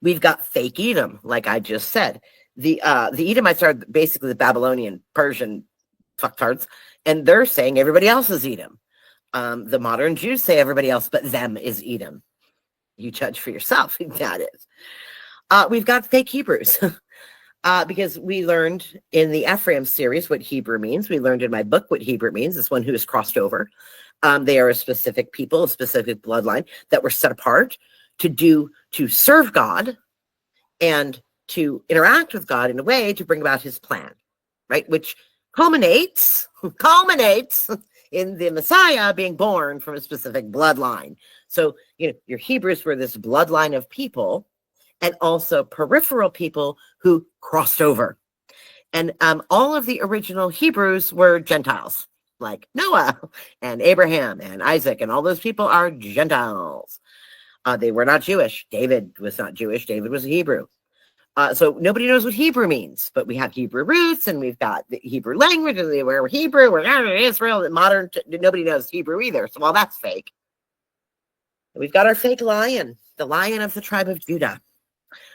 We've got fake Edom, like I just said. The Edomites are basically the Babylonian, Persian fucktards, and they're saying everybody else is Edom. The modern Jews say everybody else but them is Edom. You judge for yourself who that is. We've got fake Hebrews. Because we learned in the Ephraim series what Hebrew means. We learned in my book what Hebrew means. It's one who is crossed over. They are a specific people, a specific bloodline that were set apart to serve God and to interact with God in a way to bring about his plan, right? Which culminates in the Messiah being born from a specific bloodline. So, your Hebrews were this bloodline of people, and also peripheral people who crossed over. And all of the original Hebrews were Gentiles. like Noah and Abraham and Isaac, and all those people are Gentiles. They were not Jewish. David was not Jewish. David was a Hebrew. So nobody knows what Hebrew means, but we have Hebrew roots, and we've got the Hebrew language, and we're Hebrew, we're Israel, modern, nobody knows Hebrew either. So all that's fake. We've got our fake lion, the Lion of the tribe of Judah,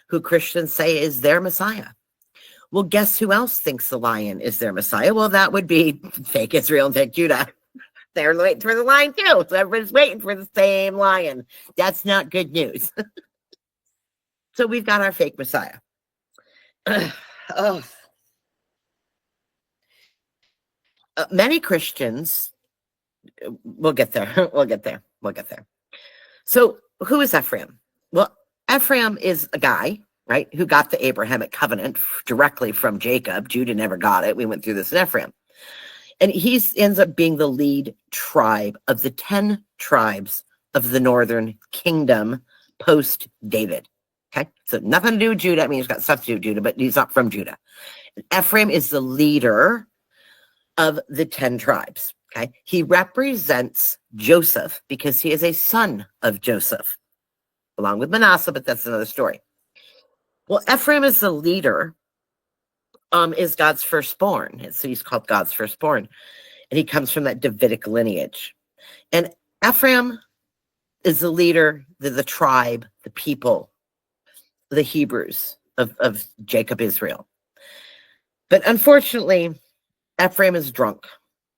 who Christians say is their Messiah. Well, guess who else thinks the lion is their Messiah? Well, that would be fake Israel and fake Judah. They're waiting for the lion too. So everybody's waiting for the same lion. That's not good news. So we've got our fake Messiah. Many Christians, we'll get there. We'll get there. So who is Ephraim? Well, Ephraim is a guy, right, who got the Abrahamic covenant directly from Jacob. Judah never got it. We went through this in Ephraim. And he ends up being the lead tribe of the 10 tribes of the northern kingdom post David. Okay, so nothing to do with Judah. I mean, he's got stuff to do with Judah, but he's not from Judah. Ephraim is the leader of the 10 tribes. Okay, he represents Joseph because he is a son of Joseph, along with Manasseh, but that's another story. Well, Ephraim is the leader, is God's firstborn. So he's called God's firstborn. And he comes from that Davidic lineage. And Ephraim is the leader, the tribe, the people, the Hebrews of Jacob, Israel. But unfortunately, Ephraim is drunk.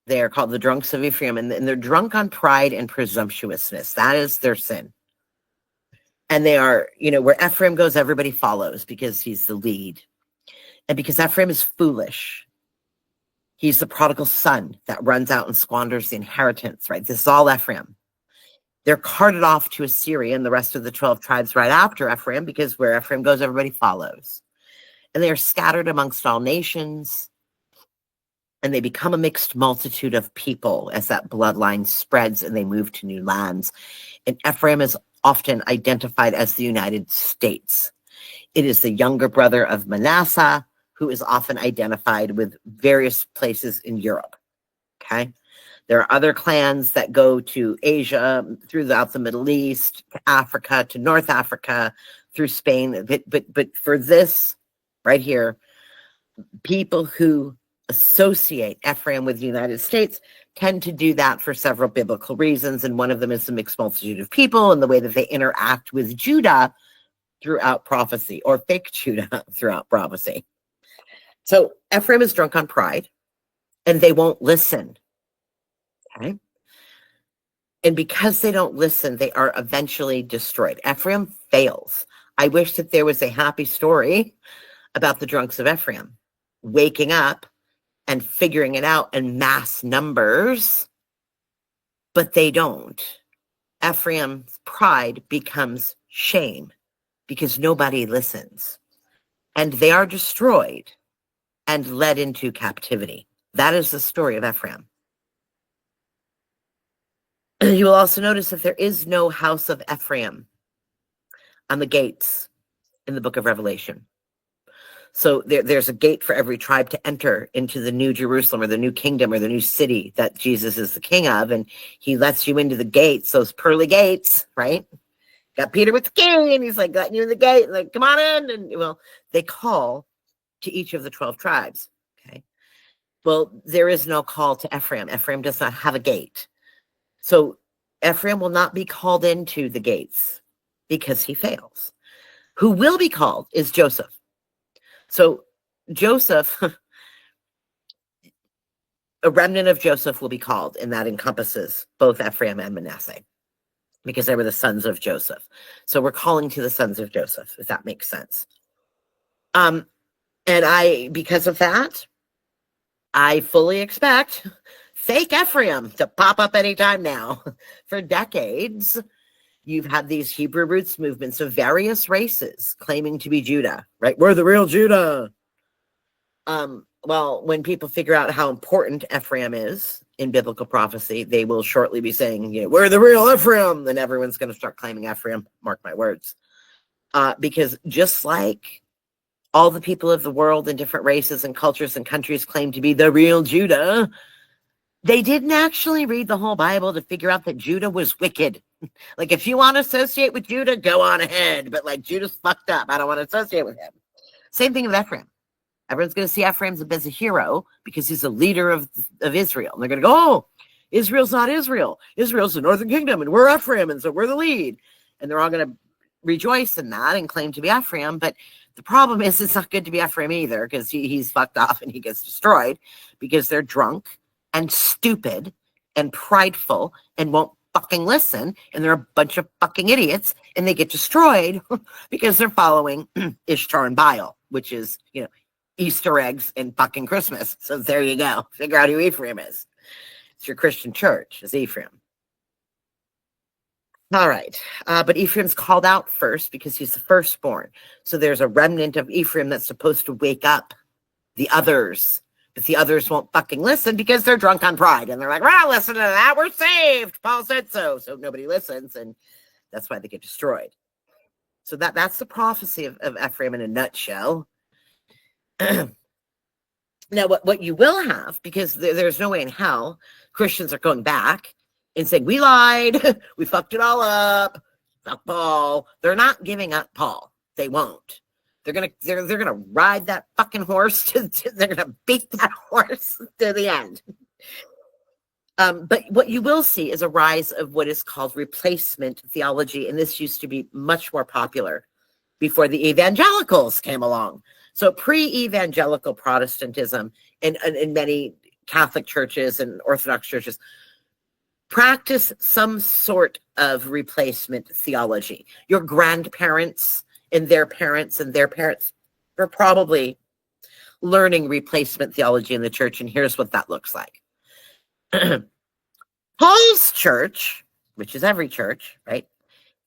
They are called the drunks of Ephraim, and they're drunk on pride and presumptuousness. That is their sin. And they are, where Ephraim goes, everybody follows because he's the lead. And because Ephraim is foolish, he's the prodigal son that runs out and squanders the inheritance, right? This is all Ephraim. They're carted off to Assyria and the rest of the 12 tribes right after Ephraim, because where Ephraim goes, everybody follows. And they are scattered amongst all nations, and they become a mixed multitude of people as that bloodline spreads and they move to new lands. And Ephraim is often identified as the United States. It is the younger brother of Manasseh, who is often identified with various places in Europe. Okay. There are other clans that go to Asia, throughout the Middle East, to Africa, to North Africa, through Spain. But for this right here, people who associate Ephraim with the United States tend to do that for several biblical reasons. And one of them is the mixed multitude of people and the way that they interact with Judah throughout prophecy, or fake Judah throughout prophecy. So Ephraim is drunk on pride, and they won't listen. Okay. And because they don't listen, they are eventually destroyed. Ephraim fails. I wish that there was a happy story about the drunks of Ephraim waking up and figuring it out in mass numbers, but they don't. Ephraim's pride becomes shame because nobody listens, and they are destroyed and led into captivity. That is the story of Ephraim. You will also notice that there is no house of Ephraim on the gates in the book of Revelation. So there's a gate for every tribe to enter into the new Jerusalem, or the new kingdom, or the new city that Jesus is the king of. And he lets you into the gates, those pearly gates, right? Got Peter with the key, and he's like letting you in the gate, like, come on in. And well, they call to each of the 12 tribes. Okay. Well, there is no call to Ephraim. Ephraim does not have a gate. So Ephraim will not be called into the gates because he fails. Who will be called is Joseph. So Joseph, a remnant of Joseph will be called, and that encompasses both Ephraim and Manasseh, because they were the sons of Joseph. So we're calling to the sons of Joseph, if that makes sense. And because of that, I fully expect fake Ephraim to pop up anytime now. For decades, you've had these Hebrew roots movements of various races claiming to be Judah, right? We're the real Judah. Well, when people figure out how important Ephraim is in biblical prophecy, they will shortly be saying, we're the real Ephraim. Then everyone's going to start claiming Ephraim. Mark my words. Because just like all the people of the world in different races and cultures and countries claim to be the real Judah, They didn't actually read the whole Bible to figure out that Judah was wicked. Like, if you want to associate with Judah, go on ahead. But, like, Judah's fucked up. I don't want to associate with him. Same thing with Ephraim. Everyone's going to see Ephraim as a hero because he's a leader of Israel. And they're going to go, oh, Israel's not Israel. Israel's the northern kingdom, and we're Ephraim, and so we're the lead. And they're all going to rejoice in that and claim to be Ephraim. But the problem is it's not good to be Ephraim either, because he's fucked off and he gets destroyed because they're drunk and stupid and prideful and won't fucking listen, and they're a bunch of fucking idiots, and they get destroyed because they're following Ishtar and Baal, which is, Easter eggs and fucking Christmas. So there you go. Figure out who Ephraim is. It's your Christian church, is Ephraim. All right. But Ephraim's called out first because he's the firstborn. So there's a remnant of Ephraim that's supposed to wake up the others. But the others won't fucking listen because they're drunk on pride. And they're like, well, listen to that. We're saved. Paul said so. So nobody listens. And that's why they get destroyed. So that's the prophecy of Ephraim in a nutshell. Now, what you will have, because there's no way in hell Christians are going back and saying, we lied. We fucked it all up. Fuck Paul. They're not giving up Paul. They won't. They're gonna ride that fucking horse. They're gonna beat that horse to the end. But what you will see is a rise of what is called replacement theology, and this used to be much more popular before the evangelicals came along. So pre-evangelical Protestantism and many Catholic churches and Orthodox churches practice some sort of replacement theology. Your grandparents and their parents were probably learning replacement theology in the church, and here's what that looks like. Paul's church, which is every church, right,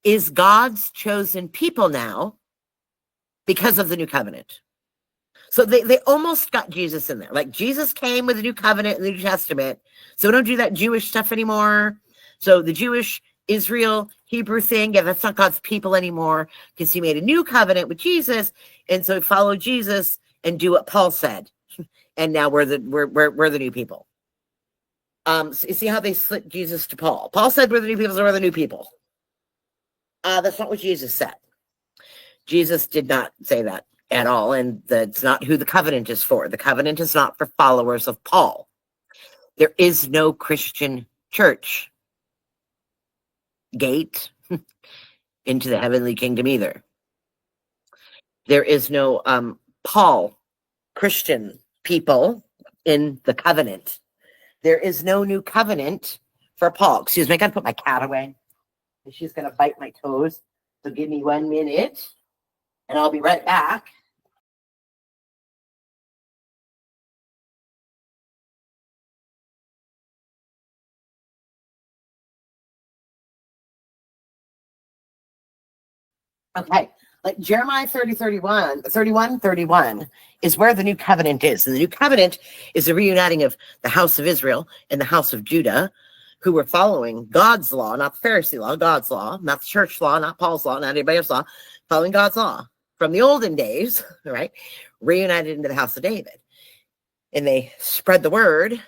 is God's chosen people now because of the new covenant. So they almost got Jesus in there. Like, Jesus came with the new covenant in the New Testament, so we don't do that Jewish stuff anymore. So the Jewish, Israel, Hebrew thing, yeah, that's not God's people anymore because he made a new covenant with Jesus, and so follow Jesus and do what Paul said. And now we're the new people. So you see how they slipped Jesus to Paul. Paul said we're the new people, so we're the new people. That's not what Jesus said. Jesus did not say that at all, and that's not who the covenant is for. The covenant is not for followers of Paul. There is no Christian church gate into the heavenly kingdom either. There is no Paul Christian people in the covenant. There is no new covenant for Paul. Excuse me, I gotta put my cat away. She's gonna bite my toes. So give me 1 minute and I'll be right back. Okay, like Jeremiah 31 is where the new covenant is. And the new covenant is a reuniting of the house of Israel and the house of Judah, who were following God's law, not the Pharisee law, God's law, not the church law, not Paul's law, not anybody else's law, following God's law from the olden days, right? Reunited into the house of David. And they spread the word.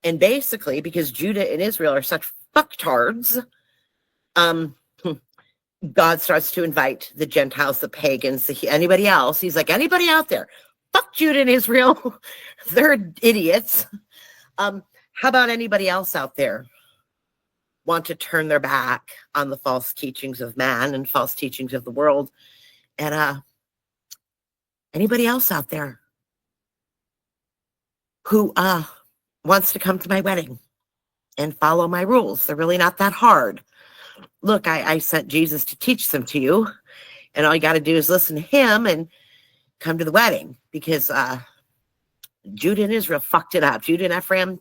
And basically, because Judah and Israel are such fucktards, God starts to invite the Gentiles, the pagans, anybody else. He's like, anybody out there, fuck Judah and Israel. They're idiots. How about anybody else out there want to turn their back on the false teachings of man and false teachings of the world? And anybody else out there who wants to come to my wedding and follow my rules? They're really not that hard. Look, I sent Jesus to teach them to you, and all you got to do is listen to him and come to the wedding, because Judah and Israel fucked it up. Judah and Ephraim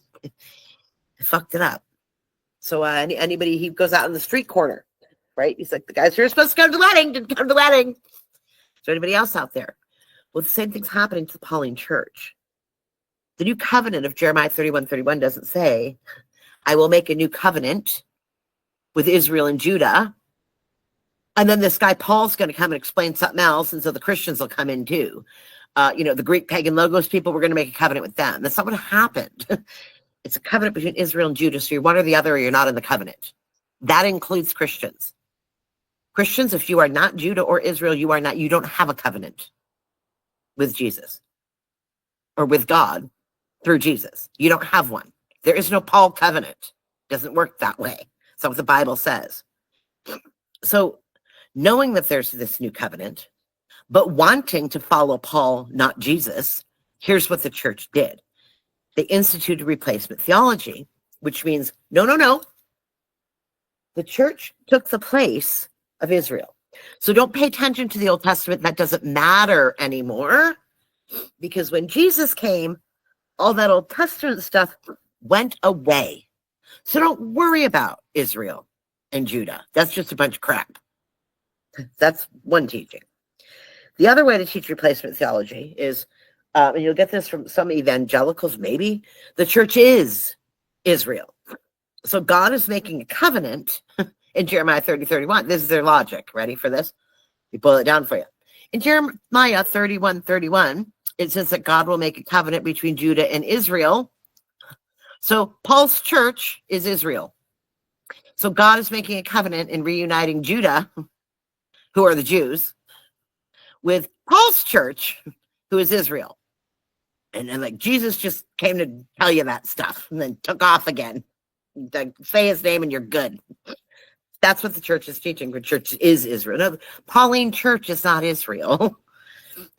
fucked it up. So anybody, he goes out in the street corner, right? He's like, the guys who are supposed to come to the wedding didn't come to the wedding. Is there anybody else out there? Well, the same thing's happening to the Pauline church. The new covenant of Jeremiah 31:31 doesn't say, I will make a new covenant with Israel and Judah, and then this guy Paul's going to come and explain something else, and so the Christians will come in too. The Greek pagan logos people, we're going to make a covenant with them. That's not what happened. It's a covenant between Israel and Judah. So you're one or the other, or you're not in the covenant. That includes Christians. Christians, if you are not Judah or Israel, you don't have a covenant with Jesus or with God through Jesus. You don't have one. There is no Paul covenant. It doesn't work that way. That's what the Bible says. So knowing that there's this new covenant, but wanting to follow Paul, not Jesus, here's what the church did. They instituted replacement theology, which means, no. The church took the place of Israel. So don't pay attention to the Old Testament. That doesn't matter anymore, because when Jesus came, all that Old Testament stuff went away. So don't worry about Israel and Judah. That's just a bunch of crap. That's one teaching. The other way to teach replacement theology is, and you'll get this from some evangelicals, maybe, the church is Israel. So God is making a covenant in Jeremiah 30:31. This is their logic. Ready for this? We boil it down for you. In Jeremiah 31:31, it says that God will make a covenant between Judah and Israel. So Paul's church is Israel. So God is making a covenant and reuniting Judah, who are the Jews, with Paul's church, who is Israel. And like Jesus just came to tell you that stuff and then took off again. Like, say his name and you're good. That's what the church is teaching. The church is Israel. No, Pauline church is not Israel.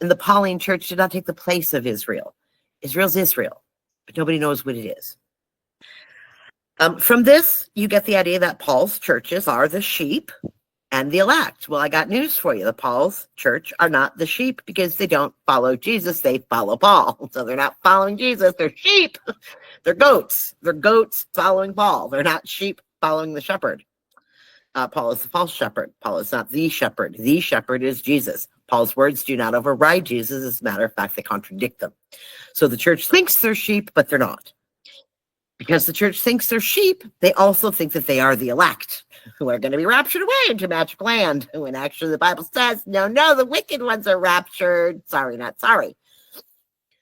And the Pauline church did not take the place of Israel. Israel's Israel, but nobody knows what it is. From this, you get the idea that Paul's churches are the sheep and the elect. Well, I got news for you. The Paul's church are not the sheep because they don't follow Jesus. They follow Paul. So they're not following Jesus. They're sheep. They're goats. They're goats following Paul. They're not sheep following the shepherd. Paul is the false shepherd. Paul is not the shepherd. The shepherd is Jesus. Paul's words do not override Jesus. As a matter of fact, they contradict them. So the church thinks they're sheep, but they're not. Because the church thinks they're sheep, they also think that they are the elect, who are going to be raptured away into magic land. When actually the Bible says, no, the wicked ones are raptured. Sorry, not sorry.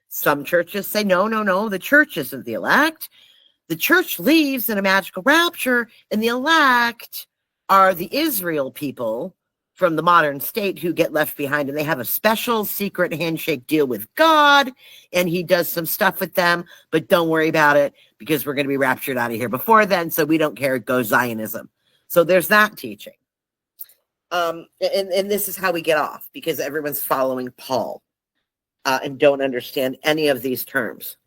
Some churches say, no, the church isn't the elect. The church leaves in a magical rapture, and the elect are the Israel people from the modern state who get left behind, and they have a special secret handshake deal with God, and he does some stuff with them, but don't worry about it because we're going to be raptured out of here before then, so we don't care. Go Zionism. So there's that teaching. And this is how we get off, because everyone's following Paul and don't understand any of these terms.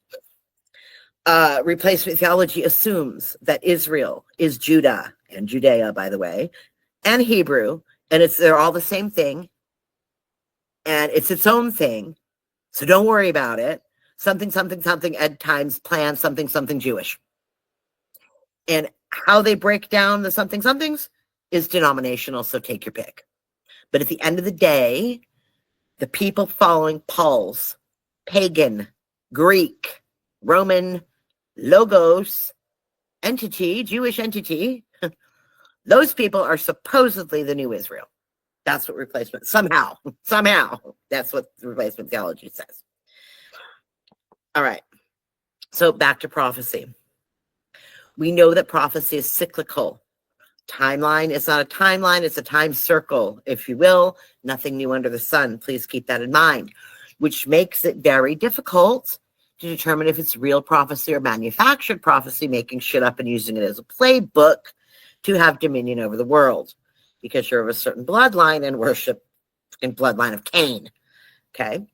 Replacement theology assumes that Israel is Judah, and Judea, by the way, and Hebrew, and they're all the same thing, and it's its own thing. So don't worry about it. Something, Ed Times plan, something, Jewish. And how they break down the somethings is denominational, so take your pick. But at the end of the day, the people following Paul's pagan, Greek, Roman, logos entity, Jewish entity, those people are supposedly the new Israel. That's what replacement, somehow, that's what the replacement theology says. All right. So back to prophecy. We know that prophecy is cyclical. Timeline is not a timeline, it's a time circle, if you will. Nothing new under the sun. Please keep that in mind, which makes it very difficult to determine if it's real prophecy or manufactured prophecy, making shit up and using it as a playbook to have dominion over the world, because you're of a certain bloodline and worship in bloodline of Cain. Okay.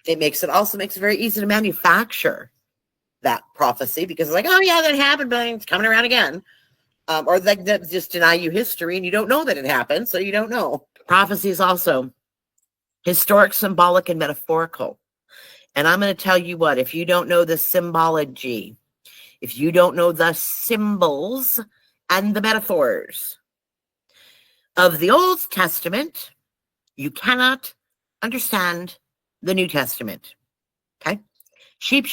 It also makes it very easy to manufacture that prophecy, because it's like, oh yeah, that happened, but it's coming around again. Or that just deny you history and you don't know that it happened, so you don't know. Prophecy is also historic, symbolic, and metaphorical. And I'm going to tell you what, if you don't know the symbology, if you don't know the symbols and the metaphors of the Old Testament, you cannot understand the New Testament. Okay? Sheep.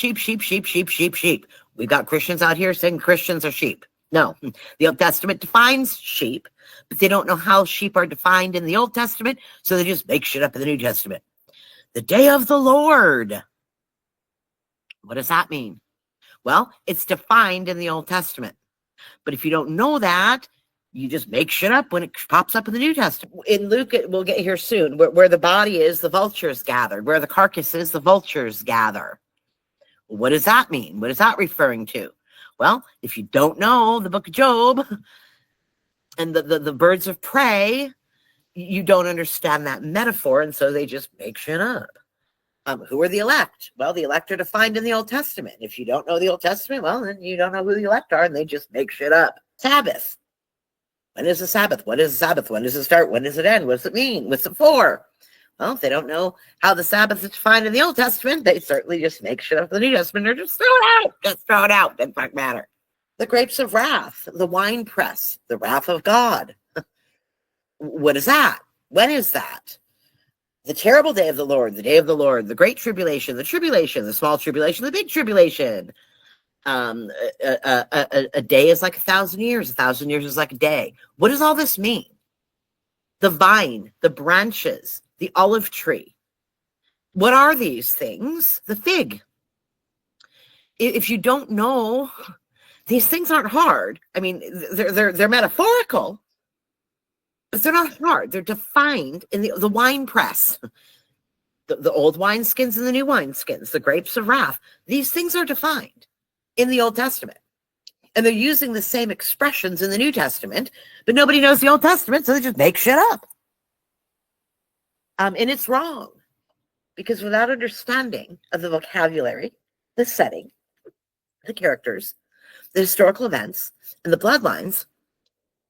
We've got Christians out here saying Christians are sheep. No, the Old Testament defines sheep, but they don't know how sheep are defined in the Old Testament, so they just make shit up in the New Testament. The day of the Lord. What does that mean? Well, it's defined in the Old Testament. But if you don't know that, you just make shit up when it pops up in the New Testament. In Luke, we'll get here soon, where the body is, the vultures gather. Where the carcass is, the vultures gather. What does that mean? What is that referring to? Well, if you don't know the book of Job and the birds of prey, you don't understand that metaphor, and so they just make shit up. Who are the elect? Well, the elect are defined in the Old Testament. If you don't know the Old Testament, well, then you don't know who the elect are, and they just make shit up. Sabbath. When is the Sabbath? What is the Sabbath? When does it start? When does it end? What does it mean? What's it for? Well, if they don't know how the Sabbath is defined in the Old Testament, they certainly just make shit up in the New Testament. They're just throw it out. Just throw it out. Doesn't fucking matter. The grapes of wrath, the wine press, the wrath of God. What is that? When is that? The terrible day of the Lord, the day of the Lord, the great tribulation, the small tribulation, the big tribulation. A day is like 1,000 years. 1,000 years is like a day. What does all this mean? The vine, the branches, the olive tree. What are these things? The fig. If you don't know, these things aren't hard. I mean, they're metaphorical, but they're not hard. They're defined in the wine press. The old wineskins and the new wineskins, the grapes of wrath. These things are defined in the Old Testament. And they're using the same expressions in the New Testament, but nobody knows the Old Testament, so they just make shit up. And it's wrong, because without understanding of the vocabulary, the setting, the characters, the historical events, and the bloodlines,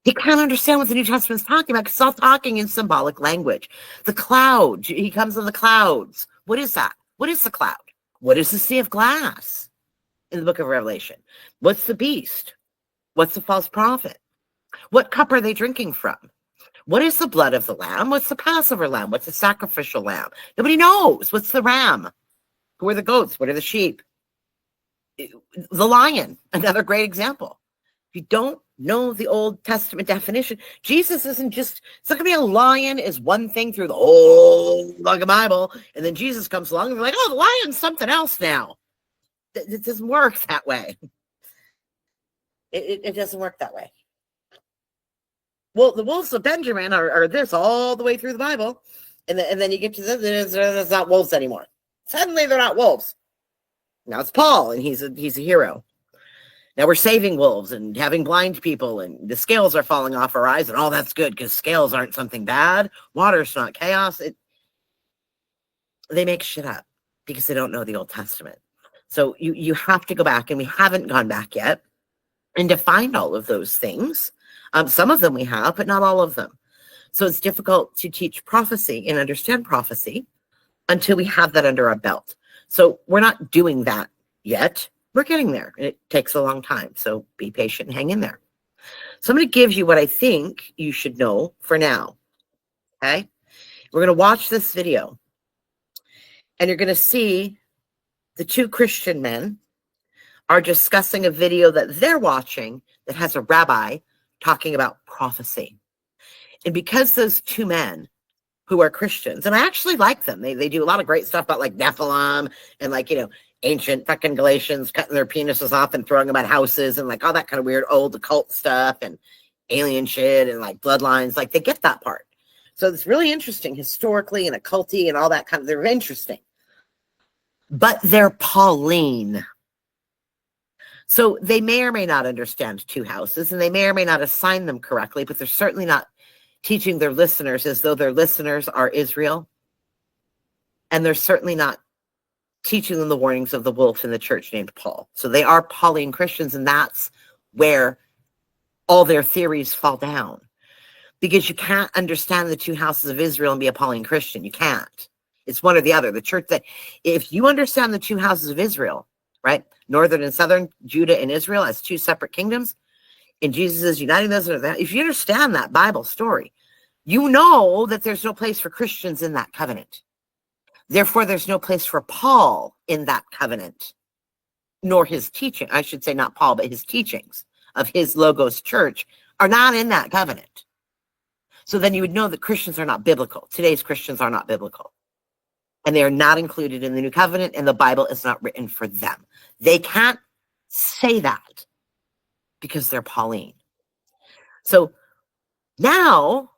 you can't understand what the New Testament's talking about, because it's all talking in symbolic language. The cloud, he comes in the clouds. What is that? What is the cloud? What is the sea of glass in the book of Revelation? What's the beast? What's the false prophet? What cup are they drinking from? What is the blood of the lamb? What's the Passover lamb? What's the sacrificial lamb? Nobody knows. What's the ram? Who are the goats? What are the sheep? The lion, another great example. If you don't know the Old Testament definition, Jesus isn't just, it's not going to be a lion is one thing through the whole fucking Bible, and then Jesus comes along and they're like, oh, the lion's something else now. It doesn't work that way. It doesn't work that way. Well, the wolves of Benjamin are this all the way through the Bible, and then you get to this, it's not wolves anymore. Suddenly they're not wolves. Now it's Paul, and he's a hero. Now we're saving wolves and having blind people, and the scales are falling off our eyes, and all that's good because scales aren't something bad. Water's not chaos. They make shit up because they don't know the Old Testament. So you have to go back, and we haven't gone back yet, and define all of those things. Some of them we have, but not all of them. So it's difficult to teach prophecy and understand prophecy until we have that under our belt. So we're not doing that yet. We're getting there. It takes a long time. So be patient and hang in there. So I'm going to give you what I think you should know for now. Okay? We're going to watch this video. And you're going to see the two Christian men are discussing a video that they're watching that has a rabbi talking about prophecy. And because those two men who are Christians, and I actually like them, they do a lot of great stuff about like Nephilim and like, ancient fucking Galatians cutting their penises off and throwing them at houses and like all that kind of weird old occult stuff and alien shit and like bloodlines. Like they get that part. So it's really interesting historically and occulty and all that kind of, they're interesting. But they're Pauline. So they may or may not understand two houses, and they may or may not assign them correctly, but they're certainly not teaching their listeners as though their listeners are Israel. And they're certainly not teaching them the warnings of the wolf in the church named Paul. So they are Pauline Christians, and that's where all their theories fall down. Because you can't understand the two houses of Israel and be a Pauline Christian. You can't. It's one or the other. The church that, if you understand the two houses of Israel, right? Northern and Southern, Judah and Israel as two separate kingdoms, and Jesus is uniting those. If you understand that Bible story, you know that there's no place for Christians in that covenant. Therefore, there's no place for Paul in that covenant, nor his teaching. I should say not Paul, but his teachings of his Logos church are not in that covenant. So then you would know that Christians are not biblical. Today's Christians are not biblical. And they are not included in the new covenant, and the Bible is not written for them. They can't say that because they're Pauline. So now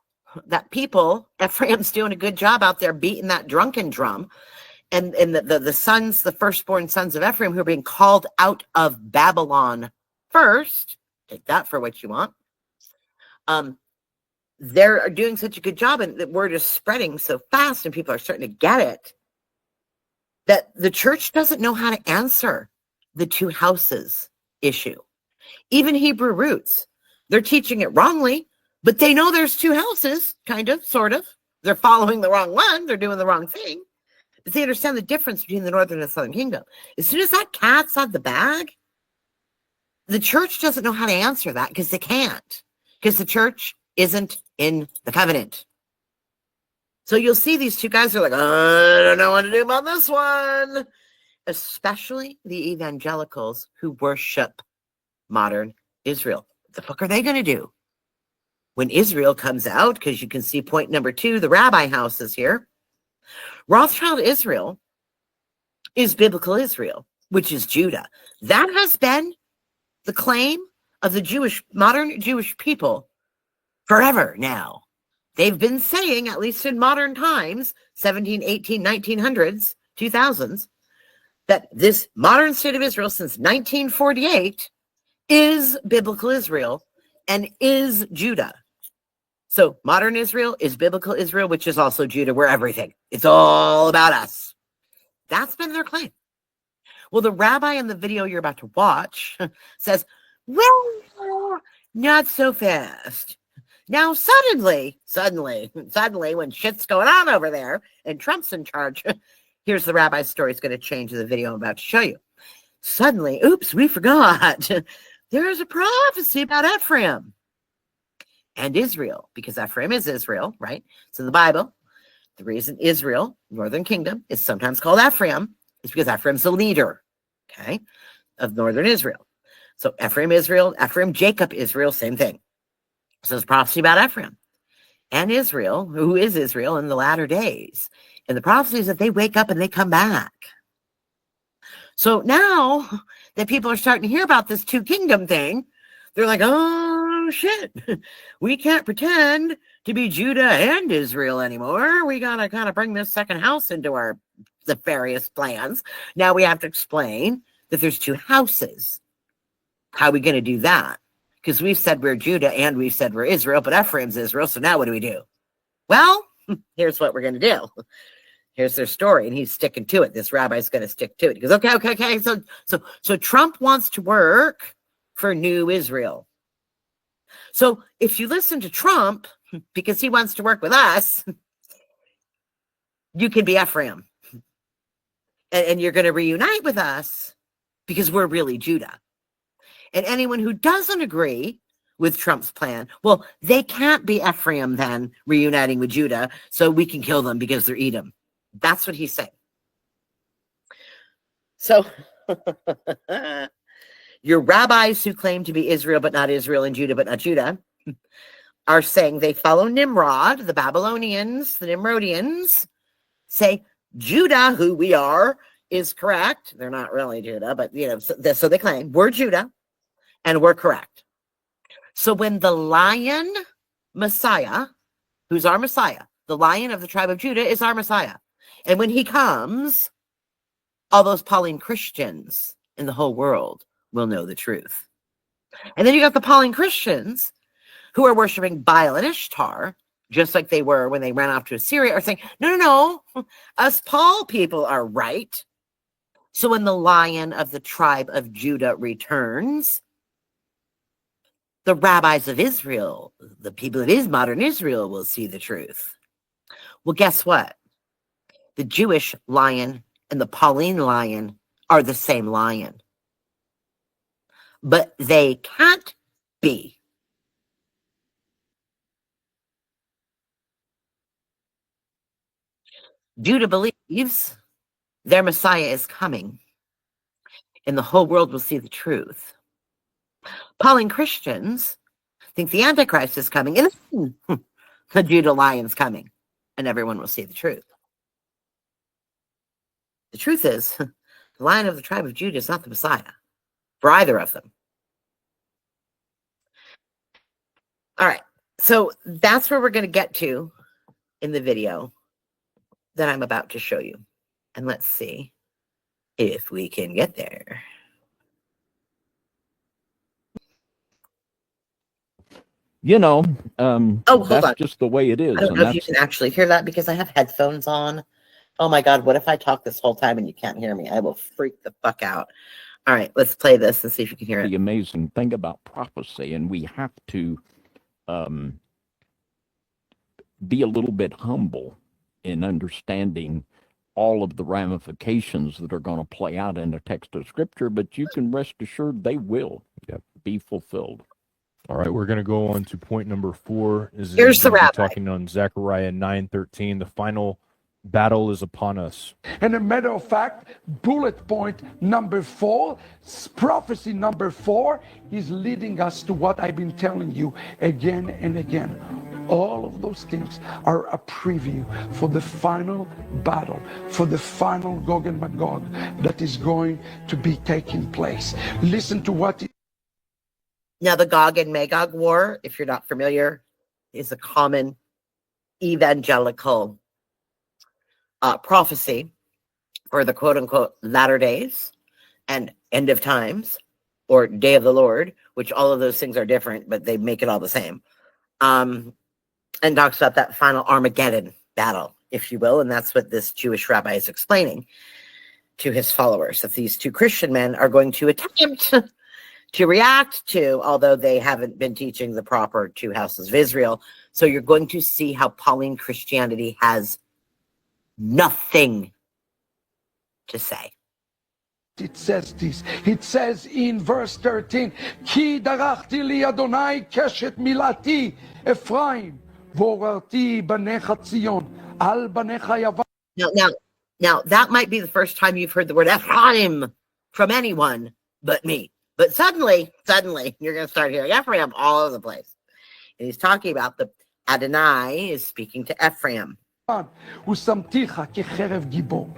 that Ephraim's doing a good job out there beating that drunken drum, and the sons, the firstborn sons of Ephraim, who are being called out of Babylon first, take that for what you want. They're doing such a good job, and the word is spreading so fast, and people are starting to get it, that the church doesn't know how to answer the two houses issue. Even Hebrew roots, they're teaching it wrongly, but they know there's two houses, kind of, sort of. They're following the wrong one. They're doing the wrong thing. But they understand the difference between the northern and southern kingdom. As soon as that cat's out of the bag, the church doesn't know how to answer that because they can't, because the church isn't in the covenant. So you'll see these two guys are like, I don't know what to do about this one. Especially the evangelicals who worship modern Israel. What the fuck are they going to do when Israel comes out? Because you can see point number 2, the rabbi house is here. Rothschild Israel is biblical Israel, which is Judah. That has been the claim of the modern Jewish people forever now. They've been saying, at least in modern times, 17, 18, 1900s, 2000s, that this modern state of Israel since 1948 is biblical Israel and is Judah. So modern Israel is biblical Israel, which is also Judah. We're everything. It's all about us. That's been their claim. Well, the rabbi in the video you're about to watch says, well, not so fast. Now, suddenly, when shit's going on over there and Trump's in charge, here's the rabbi's story. It's going to change in the video I'm about to show you. Suddenly, oops, we forgot. There's a prophecy about Ephraim and Israel, because Ephraim is Israel, right? So in the Bible, the reason Israel, northern kingdom, is sometimes called Ephraim is because Ephraim's the leader, okay, of northern Israel. So Ephraim, Israel, Ephraim, Jacob, Israel, same thing. So there's prophecy about Ephraim and Israel, who is Israel in the latter days. And the prophecy is that they wake up and they come back. So now that people are starting to hear about this two kingdom thing, they're like, oh, shit. We can't pretend to be Judah and Israel anymore. We got to kind of bring this second house into our nefarious plans. Now we have to explain that there's two houses. How are we going to do that? Because we've said we're Judah and we've said we're Israel, but Ephraim's Israel. So now what do we do? Well, here's what we're going to do. Here's their story, and he's sticking to it. This rabbi's going to stick to it. He goes, okay. So Trump wants to work for New Israel. So if you listen to Trump, because he wants to work with us, you can be Ephraim. And you're going to reunite with us because we're really Judah. And anyone who doesn't agree with Trump's plan, well, they can't be Ephraim then reuniting with Judah, so we can kill them because they're Edom. That's what he's saying. So your rabbis who claim to be Israel but not Israel, and Judah but not Judah, are saying they follow Nimrod. The Babylonians, the Nimrodians, say Judah, who we are, is correct. They're not really Judah, but so they claim we're Judah and we're correct. So when the lion Messiah, who's our Messiah, the lion of the tribe of Judah is our Messiah. And when he comes, all those Pauline Christians in the whole world will know the truth. And then you got the Pauline Christians who are worshiping Baal and Ishtar, just like they were when they ran off to Assyria, are saying, no, us Paul people are right. So when the lion of the tribe of Judah returns, the rabbis of Israel, the people of modern Israel, will see the truth. Well, guess what? The Jewish lion and the Pauline lion are the same lion. But they can't be. Judah believes their Messiah is coming, and the whole world will see the truth. Pauline Christians think the Antichrist is coming, and the Judah lion's coming, and everyone will see the truth. The truth is, the lion of the tribe of Judah is not the Messiah. for either of them. All right. So that's where we're going to get to in the video that I'm about to show you. And let's see if we can get there. Hold that's on. just the way it is. I don't know if you can actually hear that because I have headphones on. Oh my God, what if I talk this whole time and you can't hear me? I will freak the fuck out. All right, let's play this and see if you can hear it. The amazing thing about prophecy, and we have to be a little bit humble in understanding all of the ramifications that are going to play out in the text of Scripture, but you can rest assured they will be fulfilled. All right, we're going to go on to point number 4. Here's the rabbi. Talking on Zechariah 9:13. The final battle is upon us. And a matter of fact, bullet point number 4, prophecy number 4 is leading us to what I've been telling you again and again. All of those things are a preview for the final battle, for the final Gog and Magog that is going to be taking place. Listen to what Now, the Gog and Magog war, if you're not familiar, is a common evangelical prophecy for the quote-unquote latter days and end of times, or day of the Lord, which all of those things are different, but they make it all the same. And talks about that final Armageddon battle, if you will, and that's what this Jewish rabbi is explaining to his followers, that these two Christian men are going to attempt to react to, although they haven't been teaching the proper two houses of Israel. So you're going to see how Pauline Christianity has nothing to say. it says this. It says in verse 13, Ki darachti li Adonai keshet milati Ephraim, vorarti banecha Tzion, al banecha Yavan. Now, that might be the first time you've heard the word Ephraim from anyone but me. But suddenly, you're going to start hearing Ephraim all over the place. And he's talking about the Adonai is speaking to Ephraim. Usamticha kecherev gibor,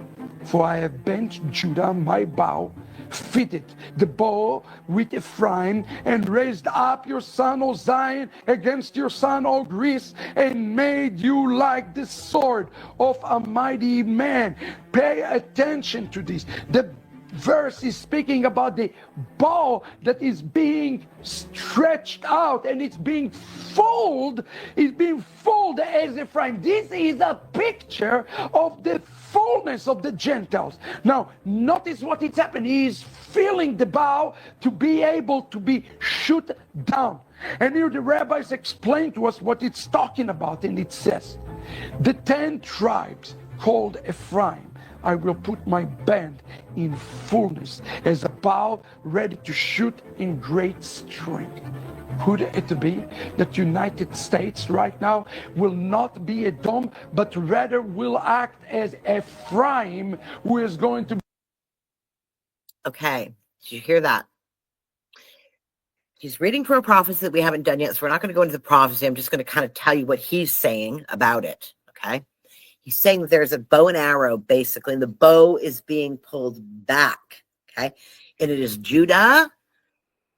for I have bent Judah my bow, fitted the bow with Ephraim, and raised up your son, O Zion, against your son, O Greece, and made you like the sword of a mighty man. Pay attention to this. The verse is speaking about the bow that is being stretched out and it's being folded as Ephraim. This is a picture of the fullness of the Gentiles. Now, notice what it's happening. He is filling the bow to be able to be shoot down. And here the rabbis explain to us what it's talking about, and it says, the 10 tribes called Ephraim, I will put my band in fullness as a bow ready to shoot in great strength. Could it be that United States right now will not be a dome, but rather will act as Ephraim, who is going to... Okay, did you hear that? He's reading from a prophecy that we haven't done yet, so we're not going to go into the prophecy. I'm just going to kind of tell you what he's saying about it, okay? He's saying that there's a bow and arrow, basically, and the bow is being pulled back, okay? And it is Judah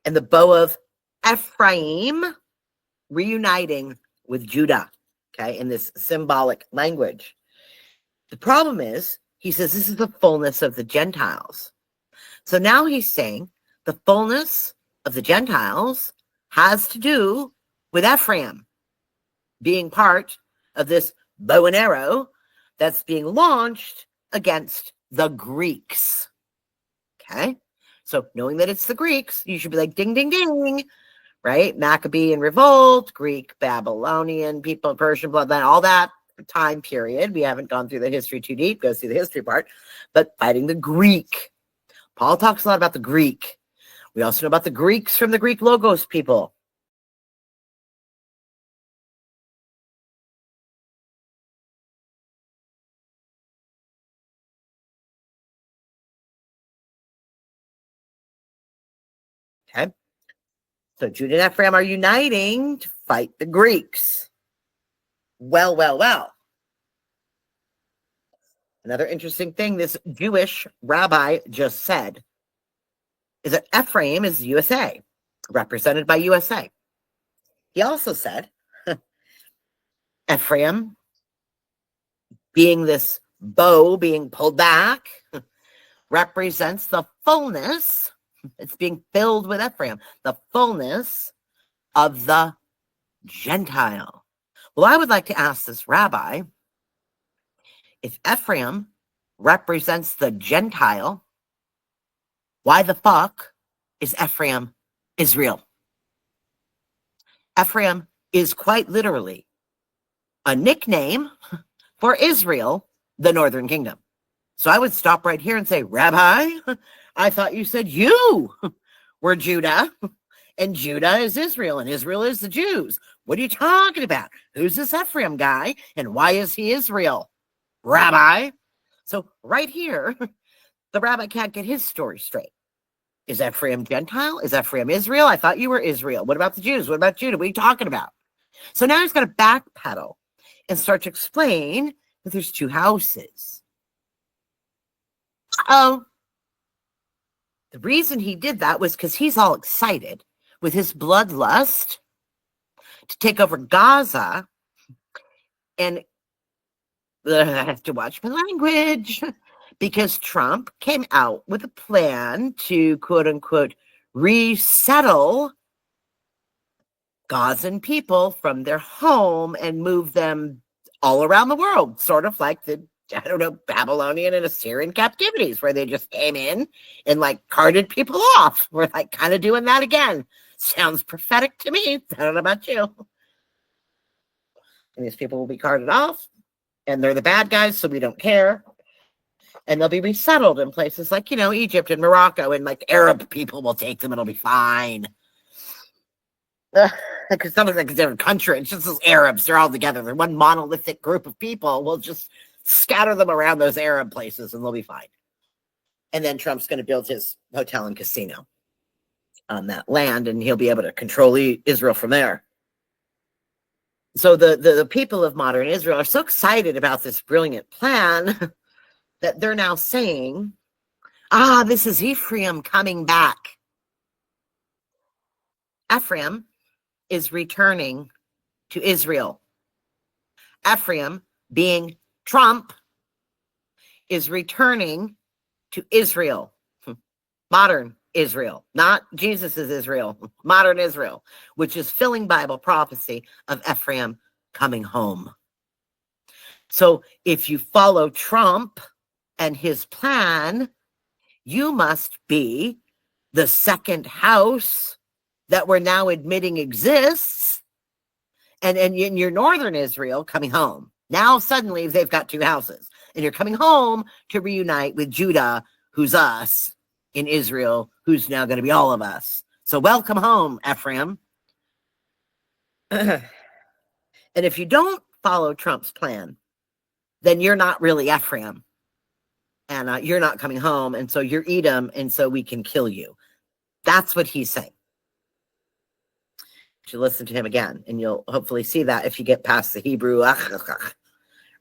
and the bow of Ephraim reuniting with Judah, okay, in this symbolic language. The problem is, he says this is the fullness of the Gentiles. So now he's saying the fullness of the Gentiles has to do with Ephraim being part of this bow and arrow that's being launched against the Greeks. Okay? So knowing that it's the Greeks, you should be like, ding, ding, ding, right? Maccabean revolt, Greek, Babylonian people, Persian bloodline, all that time period. We haven't gone through the history too deep, go see the history part, but fighting the Greek. Paul talks a lot about the Greek. We also know about the Greeks from the Greek Logos people. Okay. So Judah and Ephraim are uniting to fight the Greeks. Well. Another interesting thing this Jewish rabbi just said. is that Ephraim is USA, represented by USA. He also said Ephraim, being this bow being pulled back, represents the fullness. It's being filled with Ephraim, the fullness of the Gentile. Well, I would like to ask this rabbi, if Ephraim represents the Gentile, why the fuck is Ephraim Israel? Ephraim is quite literally a nickname for Israel, the northern kingdom. So I would stop right here and say, Rabbi, I thought you said you were Judah, and Judah is Israel, and Israel is the Jews. What are you talking about? Who's this Ephraim guy, and why is he Israel? Rabbi. So right here, the rabbi can't get his story straight. Is Ephraim Gentile? Is Ephraim Israel? I thought you were Israel. What about the Jews? What about Judah? What are you talking about? So now he's got to backpedal and start to explain that there's two houses. Oh, the reason he did that was because he's all excited with his bloodlust to take over Gaza. And I have to watch my language, because Trump came out with a plan to, quote unquote, resettle Gazan people from their home and move them all around the world, sort of like the, I don't know, Babylonian and Assyrian captivities, where they just came in and like carted people off. We're like kind of doing that again. Sounds prophetic to me. I don't know about you. And these people will be carted off, and they're the bad guys, so we don't care. And they'll be resettled in places like, Egypt and Morocco, and like Arab people will take them. It'll be fine. Because some of them considered a country. It's just those Arabs. They're all together. They're one monolithic group of people. We'll just scatter them around those Arab places, and they'll be fine. And then Trump's going to build his hotel and casino on that land, and he'll be able to control Israel from there. So the people of modern Israel are so excited about this brilliant plan that they're now saying, this is Ephraim coming back. Ephraim is returning to Israel. Ephraim, being Trump, is returning to Israel. Modern Israel, not Jesus's Israel, modern Israel, which is filling Bible prophecy of Ephraim coming home. So if you follow Trump and his plan, you must be the second house that we're now admitting exists, and in your northern Israel coming home. Now suddenly they've got two houses, and you're coming home to reunite with Judah, who's us, in Israel, who's now going to be all of us. So welcome home, Ephraim. And if you don't follow Trump's plan, then you're not really Ephraim, and you're not coming home, and so you're Edom, and so we can kill you. That's what he's saying. You should listen to him again, and you'll hopefully see that if you get past the Hebrew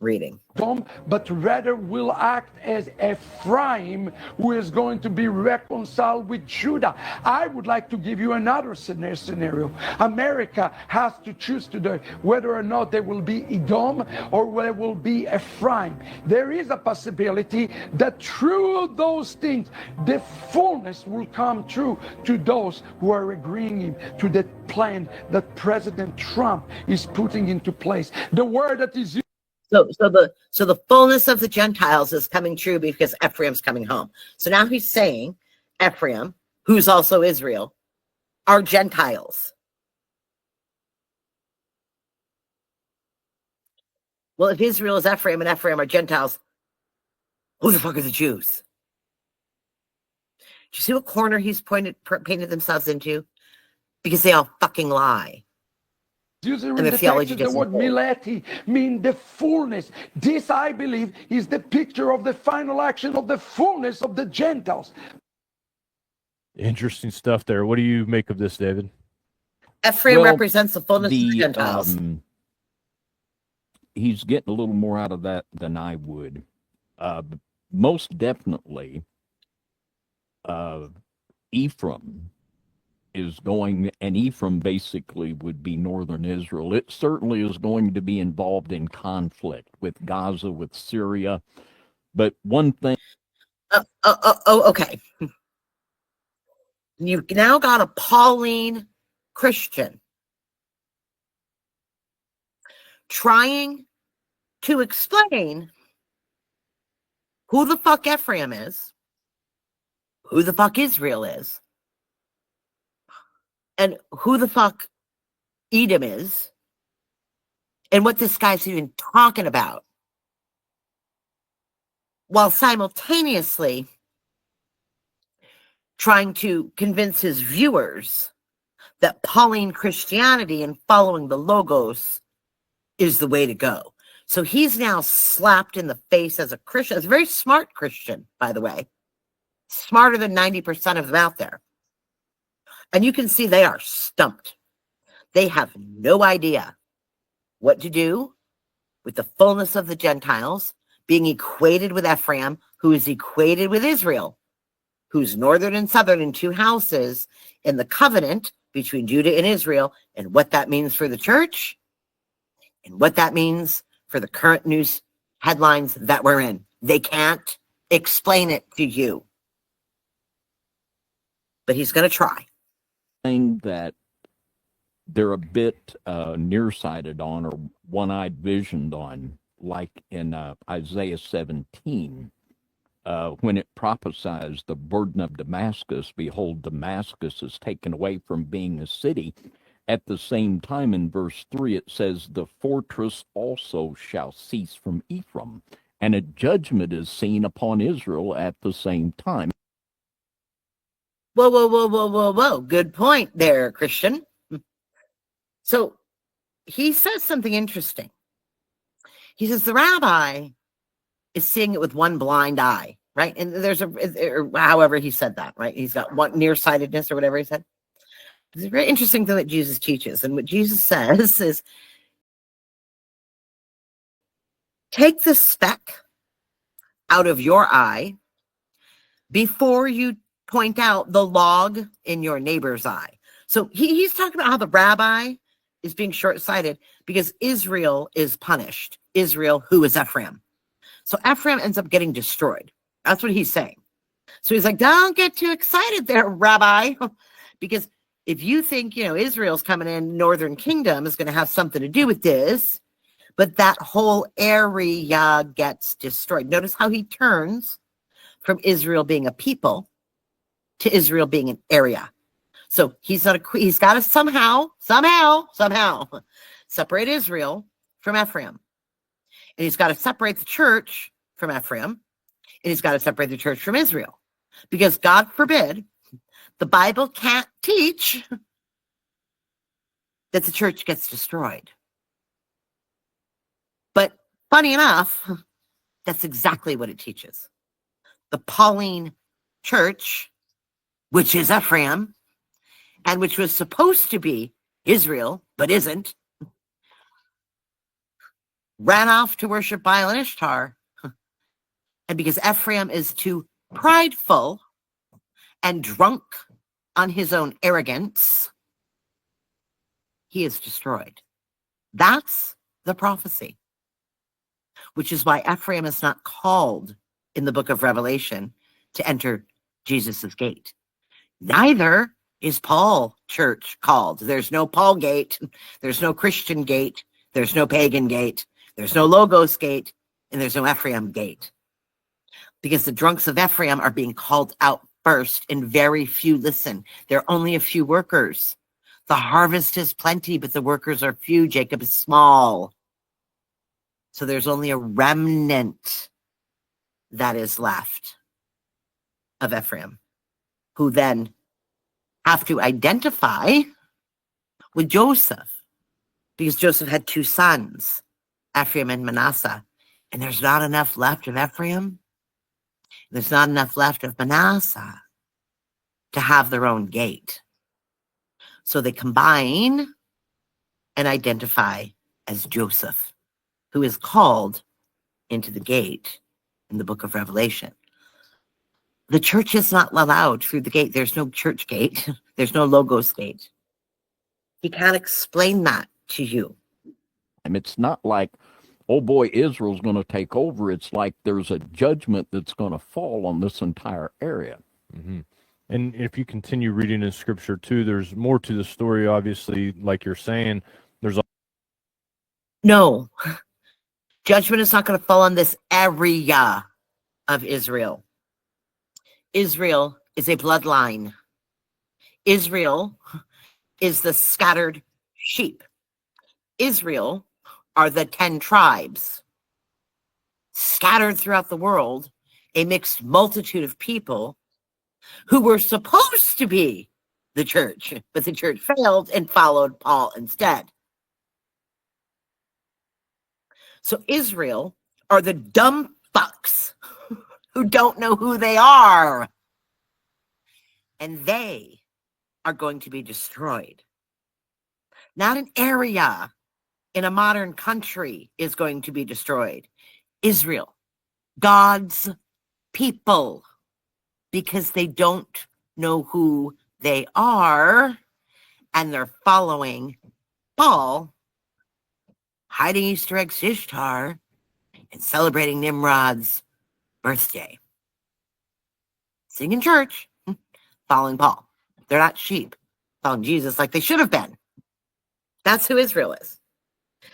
reading. But rather will act as Ephraim, who is going to be reconciled with Judah. I would like to give you another scenario. America has to choose today whether or not there will be Edom or there will be Ephraim. There is a possibility that through those things, the fullness will come true to those who are agreeing to the plan that President Trump is putting into place. The word that is used. So the fullness of the Gentiles is coming true because Ephraim's coming home. So now he's saying Ephraim, who's also Israel, are Gentiles. Well, if Israel is Ephraim and Ephraim are Gentiles, who the fuck are the Jews? Do you see what corner he's painted themselves into? Because they all fucking lie. Using in the text, the word mileti means the fullness. This, I believe, is the picture of the final action of the fullness of the Gentiles. Interesting stuff there. What do you make of this, David? Ephraim represents the fullness of the Gentiles. He's getting a little more out of that than I would. Most definitely, Ephraim is going, and Ephraim basically would be northern Israel. It certainly is going to be involved in conflict with Gaza, with Syria. But one thing, Okay. You've now got a Pauline Christian trying to explain who the fuck Ephraim is, who the fuck Israel is, and who the fuck Edom is, and what this guy's even talking about, while simultaneously trying to convince his viewers that Pauline Christianity and following the Logos is the way to go. So he's now slapped in the face as a Christian, as a very smart Christian, by the way, smarter than 90% of them out there. And you can see they are stumped. They have no idea what to do with the fullness of the Gentiles being equated with Ephraim, who is equated with Israel, who's northern and southern in two houses in the covenant between Judah and Israel, and what that means for the church and what that means for the current news headlines that we're in. They can't explain it to you. But he's going to try. thing that they're a bit nearsighted on, or one-eyed visioned on, like in Isaiah 17, when it prophesies the burden of Damascus. Behold, Damascus is taken away from being a city. At the same time, in verse 3, it says, the fortress also shall cease from Ephraim, and a judgment is seen upon Israel at the same time. Whoa. Good point there, Christian. So he says something interesting. He says the rabbi is seeing it with one blind eye, right? And there's or however he said that, right? He's got one nearsightedness or whatever he said. It's a very interesting thing that Jesus teaches. And what Jesus says is, take the speck out of your eye before you point out the log in your neighbor's eye. So he's talking about how the rabbi is being short-sighted because Israel is punished. Israel, who is Ephraim. So Ephraim ends up getting destroyed. That's what he's saying. So he's like, don't get too excited there, rabbi, because if you think, Israel's coming in, northern kingdom is going to have something to do with this, but that whole area gets destroyed. Notice how he turns from Israel being a people to Israel being an area. So he's got to somehow separate Israel from Ephraim. And he's got to separate the church from Ephraim. And he's got to separate the church from Israel. Because God forbid, the Bible can't teach that the church gets destroyed. But funny enough, that's exactly what it teaches. The Pauline church, which is Ephraim, and which was supposed to be Israel, but isn't, ran off to worship Baal and Ishtar. And because Ephraim is too prideful and drunk on his own arrogance, he is destroyed. That's the prophecy. Which is why Ephraim is not called in the book of Revelation to enter Jesus's gate. Neither is Paul church called. There's no Paul gate. There's no Christian gate. There's no pagan gate. There's no Logos gate. And there's no Ephraim gate. Because the drunks of Ephraim are being called out first, and very few listen. There are only a few workers. The harvest is plenty, but the workers are few. Jacob is small. So there's only a remnant that is left of Ephraim, who then have to identify with Joseph, because Joseph had two sons, Ephraim and Manasseh, and there's not enough left of Ephraim. There's not enough left of Manasseh to have their own gate. So they combine and identify as Joseph, who is called into the gate in the book of Revelation. The church is not allowed through the gate. There's no church gate. There's no Logos gate. He can't explain that to you. And it's not like, oh boy, Israel's going to take over. It's like there's a judgment that's going to fall on this entire area. Mm-hmm. And if you continue reading in scripture too, there's more to the story, obviously, like you're saying. No. Judgment is not going to fall on this area of Israel. Israel is a bloodline. Israel is the scattered sheep. Israel are the 10 tribes scattered throughout the world, a mixed multitude of people who were supposed to be the church, but the church failed and followed Paul instead. So Israel are the dumb fucks who don't know who they are. And they are going to be destroyed. Not an area in a modern country is going to be destroyed. Israel, God's people, because they don't know who they are, and they're following Paul, hiding Easter eggs to Ishtar, and celebrating Nimrod's birthday. Sitting in church, following Paul. They're not sheep, following Jesus like they should have been. That's who Israel is.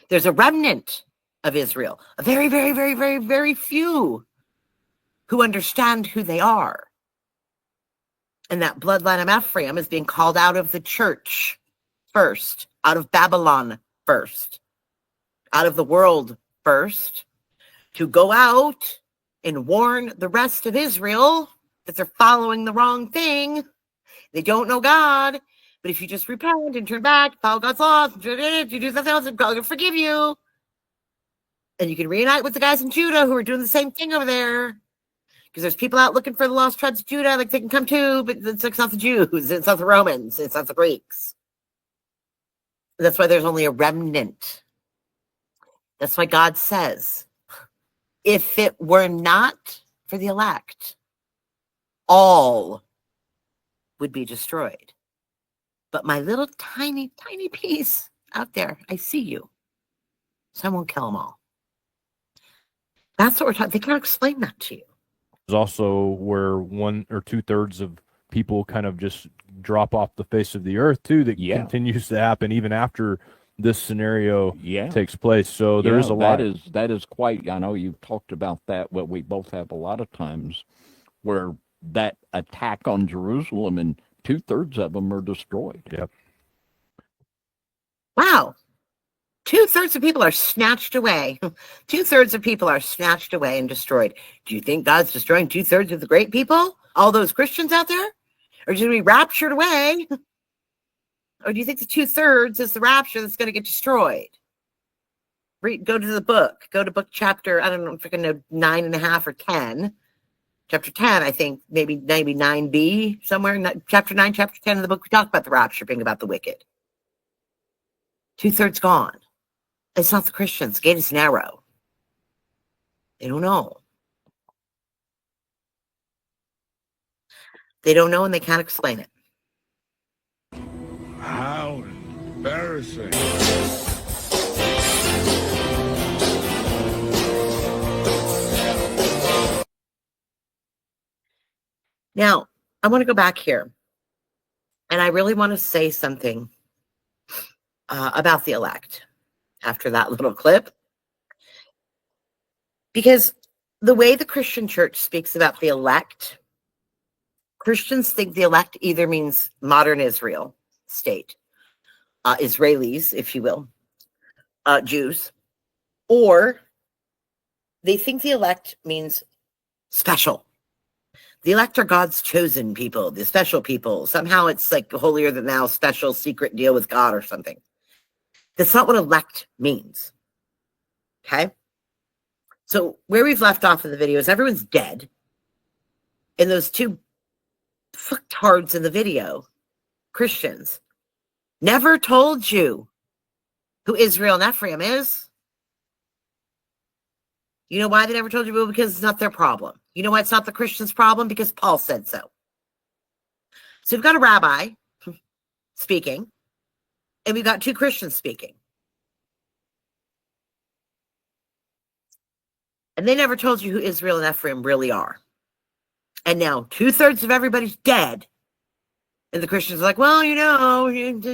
There's a remnant of Israel, a very, very, very, very, very few who understand who they are. And that bloodline of Ephraim is being called out of the church first, out of Babylon first, out of the world first, to go out and warn the rest of Israel that they're following the wrong thing. They don't know God. But if you just repent and turn back, follow God's laws, you do something else, God will forgive you. And you can reunite with the guys in Judah who are doing the same thing over there. Because there's people out looking for the lost tribes of Judah, like they can come too, but it's not the Jews, it's not the Romans, it's not the Greeks. That's why there's only a remnant. That's why God says, if it were not for the elect, all would be destroyed. But my little tiny, tiny piece out there, I see you. So I won't kill them all. That's what we're talking. They can't explain that to you. There's also where 1 or 2/3 of people kind of just drop off the face of the earth too. That continues to happen even after this scenario takes place. So there is a lot. That is quite. I know you've talked about that. But we both have a lot of times where that attack on Jerusalem and 2/3 of them are destroyed. Yep. Wow. 2/3 of people are snatched away. 2/3 of people are snatched away and destroyed. Do you think God's destroying 2/3 of the great people? All those Christians out there? Or just going to be raptured away? Or do you think the 2/3 is the rapture that's going to get destroyed? Go to the book. Go to book chapter, I don't know if I can know 9.5 or 10. Chapter 10, I think, maybe 9b, somewhere. Chapter 9, chapter 10 of the book, we talk about the rapture being about the wicked. 2/3 gone. It's not the Christians. The gate is narrow. They don't know. They don't know and they can't explain it. How embarrassing. Now, I want to go back here. And I really want to say something about the elect after that little clip. Because the way the Christian church speaks about the elect, Christians think the elect either means modern Israel state, Israelis, if you will, Jews, or they think the elect means special. The elect are God's chosen people, the special people. Somehow it's like holier than thou, special secret deal with God or something. That's not what elect means. Okay? So where we've left off in the video is everyone's dead. And those two fucktards in the video, Christians, never told you who Israel and Ephraim is. You know why they never told you? Well, because it's not their problem. You know why it's not the Christians' problem? Because Paul said so. So we've got a rabbi speaking, and we've got two Christians speaking. And they never told you who Israel and Ephraim really are. And now 2/3 of everybody's dead. And the Christians are like, well, you know,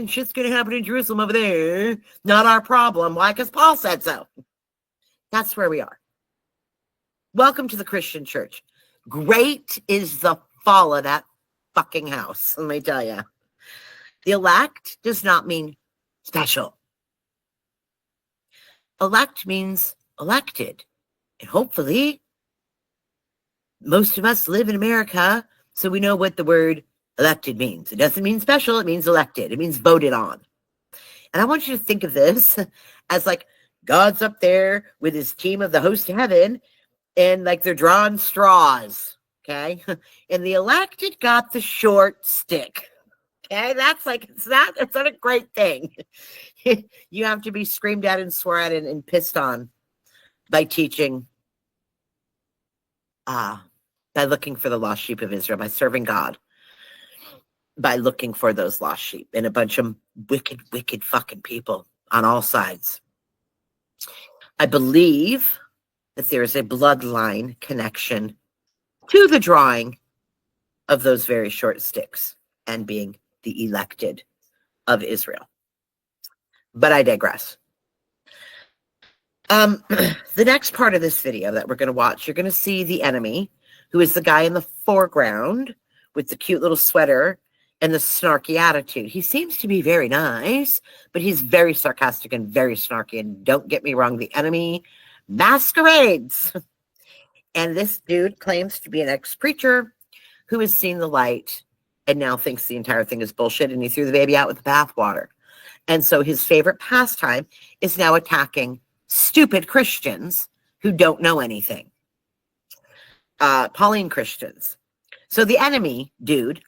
shit's going to happen in Jerusalem over there. Not our problem. Why? Because Paul said so. That's where we are. Welcome to the Christian church. Great is the fall of that fucking house, let me tell you. The elect does not mean special. Elect means elected. And hopefully, most of us live in America, so we know what the word elected means. It doesn't mean special, it means elected. It means voted on. And I want you to think of this as like God's up there with his team of the host of heaven, and like they're drawing straws, okay? And the elected got the short stick. Okay, that's like, it's not a great thing. You have to be screamed at and swore at and pissed on by teaching, by looking for the lost sheep of Israel, by serving God, by looking for those lost sheep, and a bunch of wicked fucking people on all sides. I believe that there is a bloodline connection to the drawing of those very short sticks and being the elected of Israel. But I digress. The next part of this video that we're going to watch, you're going to see the enemy, who is the guy in the foreground with the cute little sweater and the snarky attitude. He seems to be very nice, but he's very sarcastic and very snarky. And don't get me wrong, the enemy masquerades. And this dude claims to be an ex-preacher who has seen the light and now thinks the entire thing is bullshit, and he threw the baby out with the bathwater. And so his favorite pastime is now attacking stupid Christians who don't know anything. Pauline Christians. So the enemy dude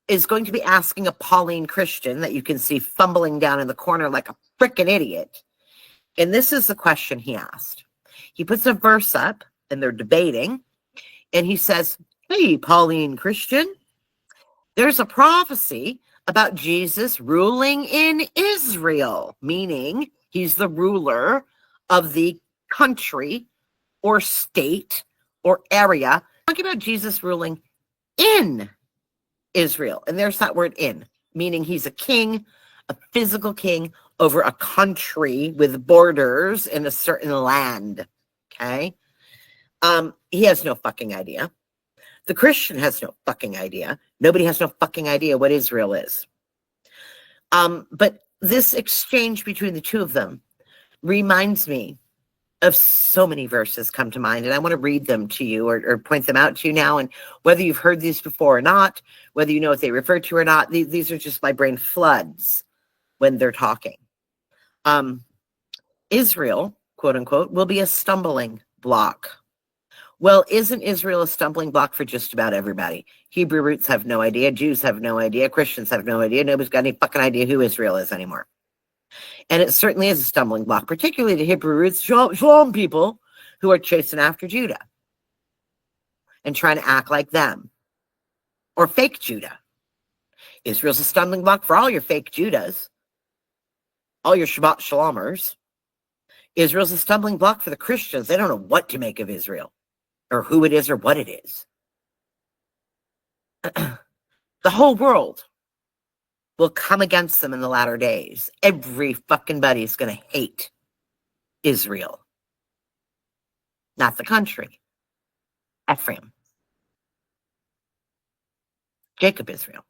is going to be asking a Pauline Christian that you can see fumbling down in the corner like a freaking idiot. And this is the question he asked. He puts a verse up and they're debating. And he says, hey, Pauline Christian, there's a prophecy about Jesus ruling in Israel, meaning he's the ruler of the country or state or area. Talking about Jesus ruling in Israel. And there's that word in, meaning he's a king, a physical king over a country with borders in a certain land. Okay. He has no fucking idea. The Christian has no fucking idea. Nobody has no fucking idea what Israel is. But this exchange between the two of them reminds me of so many verses come to mind, and I want to read them to you or point them out to you now. And whether you've heard these before or not, whether you know what they refer to or not, these are just my brain floods when they're talking. Israel, quote unquote, will be a stumbling block. Well, isn't Israel a stumbling block for just about everybody? Hebrew roots have no idea. Jews have no idea. Christians have no idea. Nobody's got any fucking idea who Israel is anymore. And it certainly is a stumbling block, particularly to Hebrew roots, Shalom people who are chasing after Judah and trying to act like them, or fake Judah. Israel's a stumbling block for all your fake Judahs, all your Shabbat Shalomers. Israel's a stumbling block for the Christians. They don't know what to make of Israel, or who it is, or what it is. The whole world will come against them in the latter days. Every fucking buddy is going to hate Israel. Not the country. Ephraim. Jacob Israel.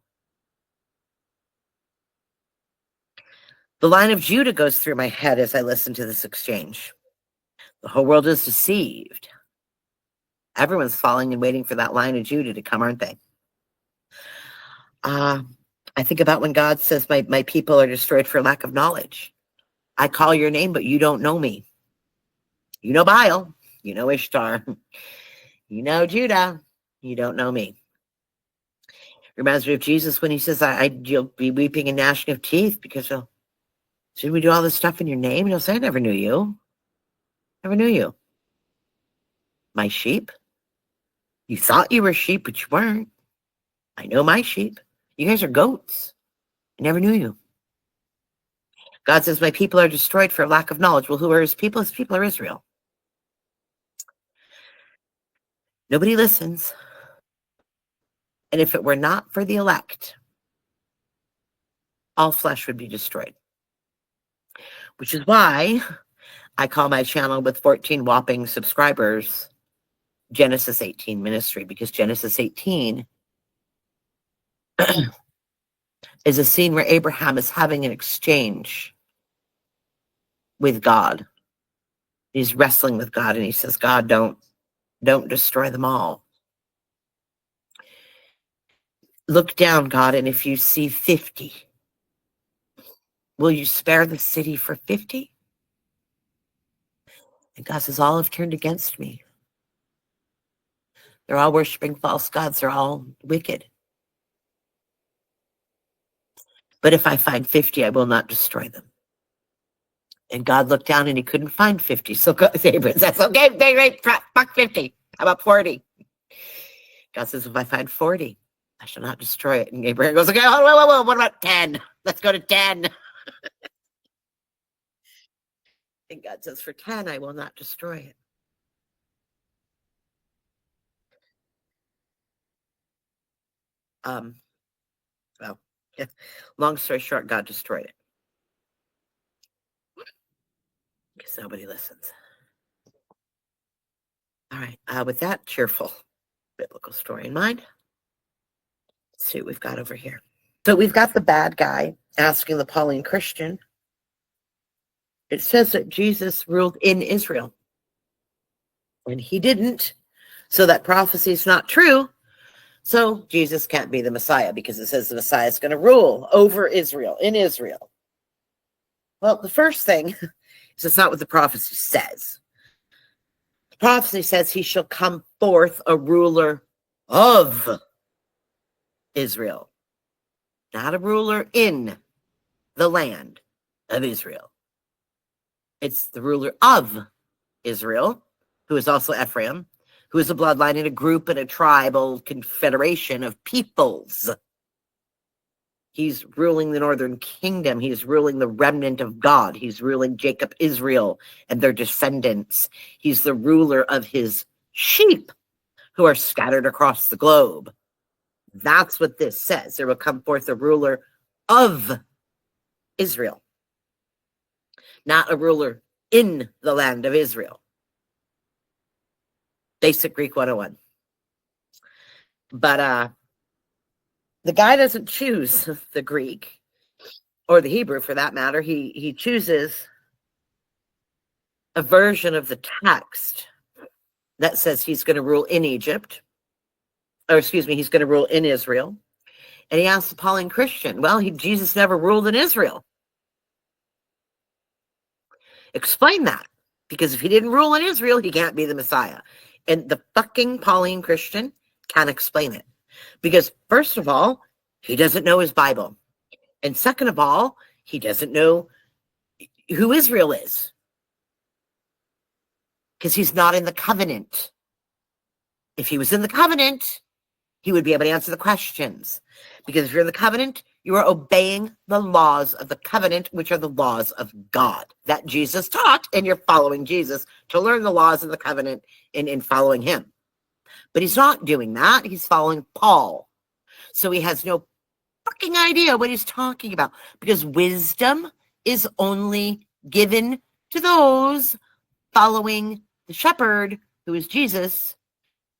The line of Judah goes through my head as I listen to this exchange. The whole world is deceived. Everyone's falling and waiting for that line of Judah to come, aren't they? I think about when God says, my people are destroyed for lack of knowledge. I call your name, but you don't know me. You know Baal. You know Ishtar. You know Judah. You don't know me. Reminds me of Jesus when he says, you'll be weeping and gnashing of teeth because should we do all this stuff in your name? And he'll say, I never knew you. Never knew you. my sheep. You thought you were sheep, but you weren't. I know my sheep. You guys are goats. I never knew you. God says, my people are destroyed for lack of knowledge. Well, who are his people? His people are Israel. Nobody listens. And if it were not for the elect, all flesh would be destroyed. Which is why I call my channel with 14 whopping subscribers Genesis 18 Ministry, because Genesis 18 is a scene where Abraham is having an exchange with God. He's wrestling with God, and he says, God, don't destroy them all. Look down, God, and if you see 50, will you spare the city for 50? And God says, all have turned against me. They're all worshiping false gods. They're all wicked. But if I find 50, I will not destroy them. And God looked down and he couldn't find 50. So Abraham says, okay, great, fuck 50. How about 40? God says, if I find 40, I shall not destroy it. And Abraham goes, okay, whoa, what about 10? Let's go to 10. And God says, for 10, I will not destroy it. Well, yeah. Long story short, God destroyed it. Because nobody listens. All right, with that cheerful biblical story in mind, let's see what we've got over here. So we've got the bad guy asking the Pauline Christian. It says that Jesus ruled in Israel. And he didn't. So that prophecy is not true. So Jesus can't be the Messiah because it says the Messiah is going to rule over Israel, in Israel. Well, the first thing is it's not what the prophecy says. The prophecy says he shall come forth a ruler of Israel, not a ruler in the land of Israel. It's the ruler of Israel, who is also Ephraim, who is a bloodline and a group and a tribal confederation of peoples. He's ruling the northern kingdom. He's ruling the remnant of God. He's ruling Jacob, Israel, and their descendants. He's the ruler of his sheep who are scattered across the globe. That's what this says. There will come forth a ruler of Israel, not a ruler in the land of Israel. Basic Greek 101. But the guy doesn't choose the Greek or the Hebrew for that matter. He chooses a version of the text that says he's going to rule in Egypt, or excuse me, he's going to rule in Israel. And he asks the Pauline Christian, well, Jesus never ruled in Israel. Explain that. Because if he didn't rule in Israel, he can't be the Messiah. And the fucking Pauline Christian can't explain it. Because first of all, he doesn't know his Bible. And second of all, he doesn't know who Israel is. Because he's not in the covenant. If he was in the covenant, he would be able to answer the questions. Because if you're in the covenant, you are obeying the laws of the covenant, which are the laws of God that Jesus taught, and you're following Jesus to learn the laws of the covenant in following him. But he's not doing that. He's following Paul. So he has no fucking idea what he's talking about, because wisdom is only given to those following the shepherd, who is Jesus.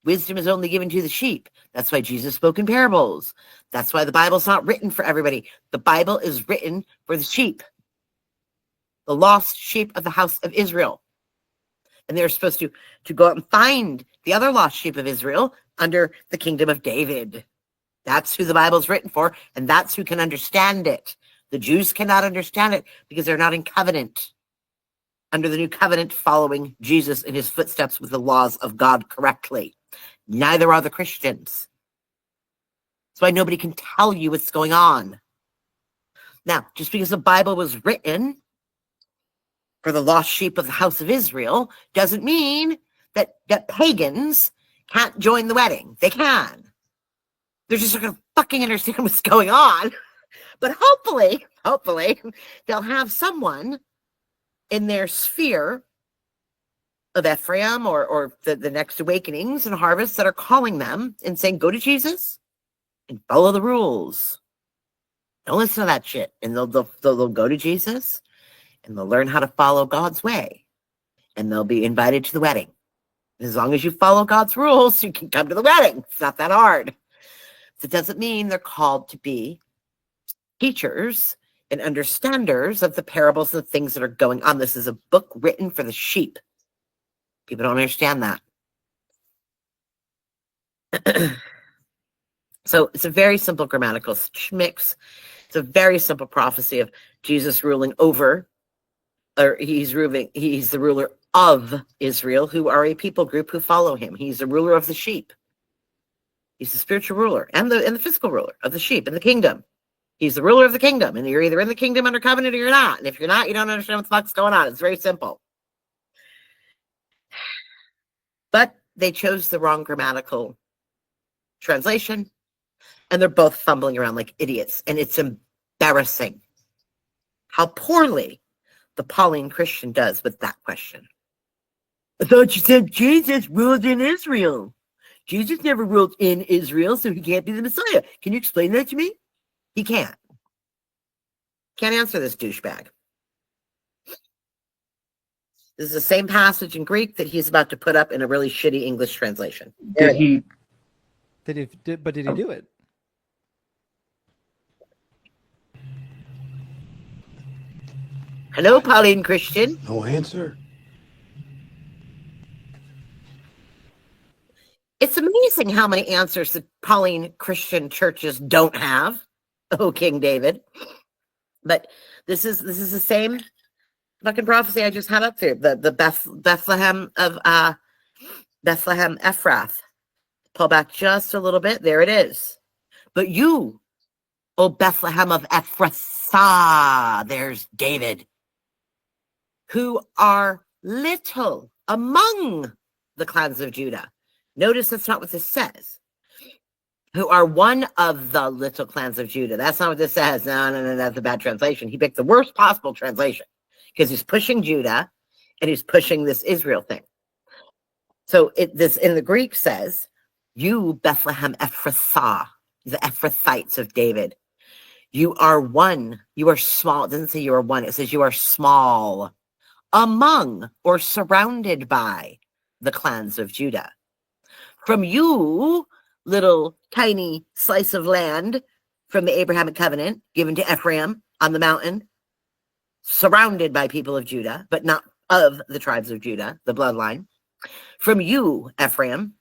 Wisdom is only given to the sheep. That's why Jesus spoke in parables. That's why the Bible's not written for everybody. The Bible is written for the sheep, the lost sheep of the house of Israel. And they're supposed to go out and find the other lost sheep of Israel under the kingdom of David. That's who the Bible's written for, and that's who can understand it. The Jews cannot understand it because they're not in covenant, under the new covenant, following Jesus in his footsteps with the laws of God correctly. Neither are the Christians. That's why nobody can tell you what's going on. Now, just because the Bible was written for the lost sheep of the house of Israel doesn't mean that pagans can't join the wedding. They can. They're just not going to fucking understand what's going on. But hopefully, they'll have someone in their sphere of Ephraim or the next awakenings and harvests that are calling them and saying, go to Jesus and follow the rules. Don't listen to that shit. And they'll go to Jesus and they'll learn how to follow God's way. And they'll be invited to the wedding. As long as you follow God's rules, you can come to the wedding. It's not that hard. It doesn't mean they're called to be teachers and understanders of the parables and the things that are going on. This is a book written for the sheep. People don't understand that. So it's a very simple grammatical mix. It's a very simple prophecy of Jesus ruling over, or he's the ruler of Israel, who are a people group who follow him. He's the ruler of the sheep. He's the spiritual ruler and the physical ruler of the sheep and the kingdom. He's the ruler of the kingdom, and you're either in the kingdom under covenant or you're not. And if you're not, you don't understand what the fuck's going on. It's very simple. But they chose the wrong grammatical translation, and they're both fumbling around like idiots. And it's embarrassing how poorly the Pauline Christian does with that question. I thought you said Jesus ruled in Israel. Jesus never ruled in Israel, so he can't be the Messiah. Can you explain that to me? He can't. Can't answer this douchebag. This is the same passage in Greek that he's about to put up in a really shitty English translation. Did he Did he do it? Hello, Pauline Christian. No answer. It's amazing how many answers the Pauline Christian churches don't have. Oh, King David. But this is the same fucking prophecy I just had up there. The Bethlehem of Bethlehem Ephrath. Pull back just a little bit. There it is. But you, O Bethlehem of Ephrathah, there's David, who are little among the clans of Judah. Notice that's not what this says. Who are one of the little clans of Judah. That's not what this says. No, that's a bad translation. He picked the worst possible translation because he's pushing Judah and he's pushing this Israel thing. So this in the Greek says, you Bethlehem Ephrathah, the Ephrathites of David. You are one. You are small. It doesn't say you are one. It says you are small among or surrounded by the clans of Judah. From you, little tiny slice of land from the Abrahamic covenant given to Ephraim on the mountain, surrounded by people of Judah, but not of the tribes of Judah, the bloodline. From you, Ephraim,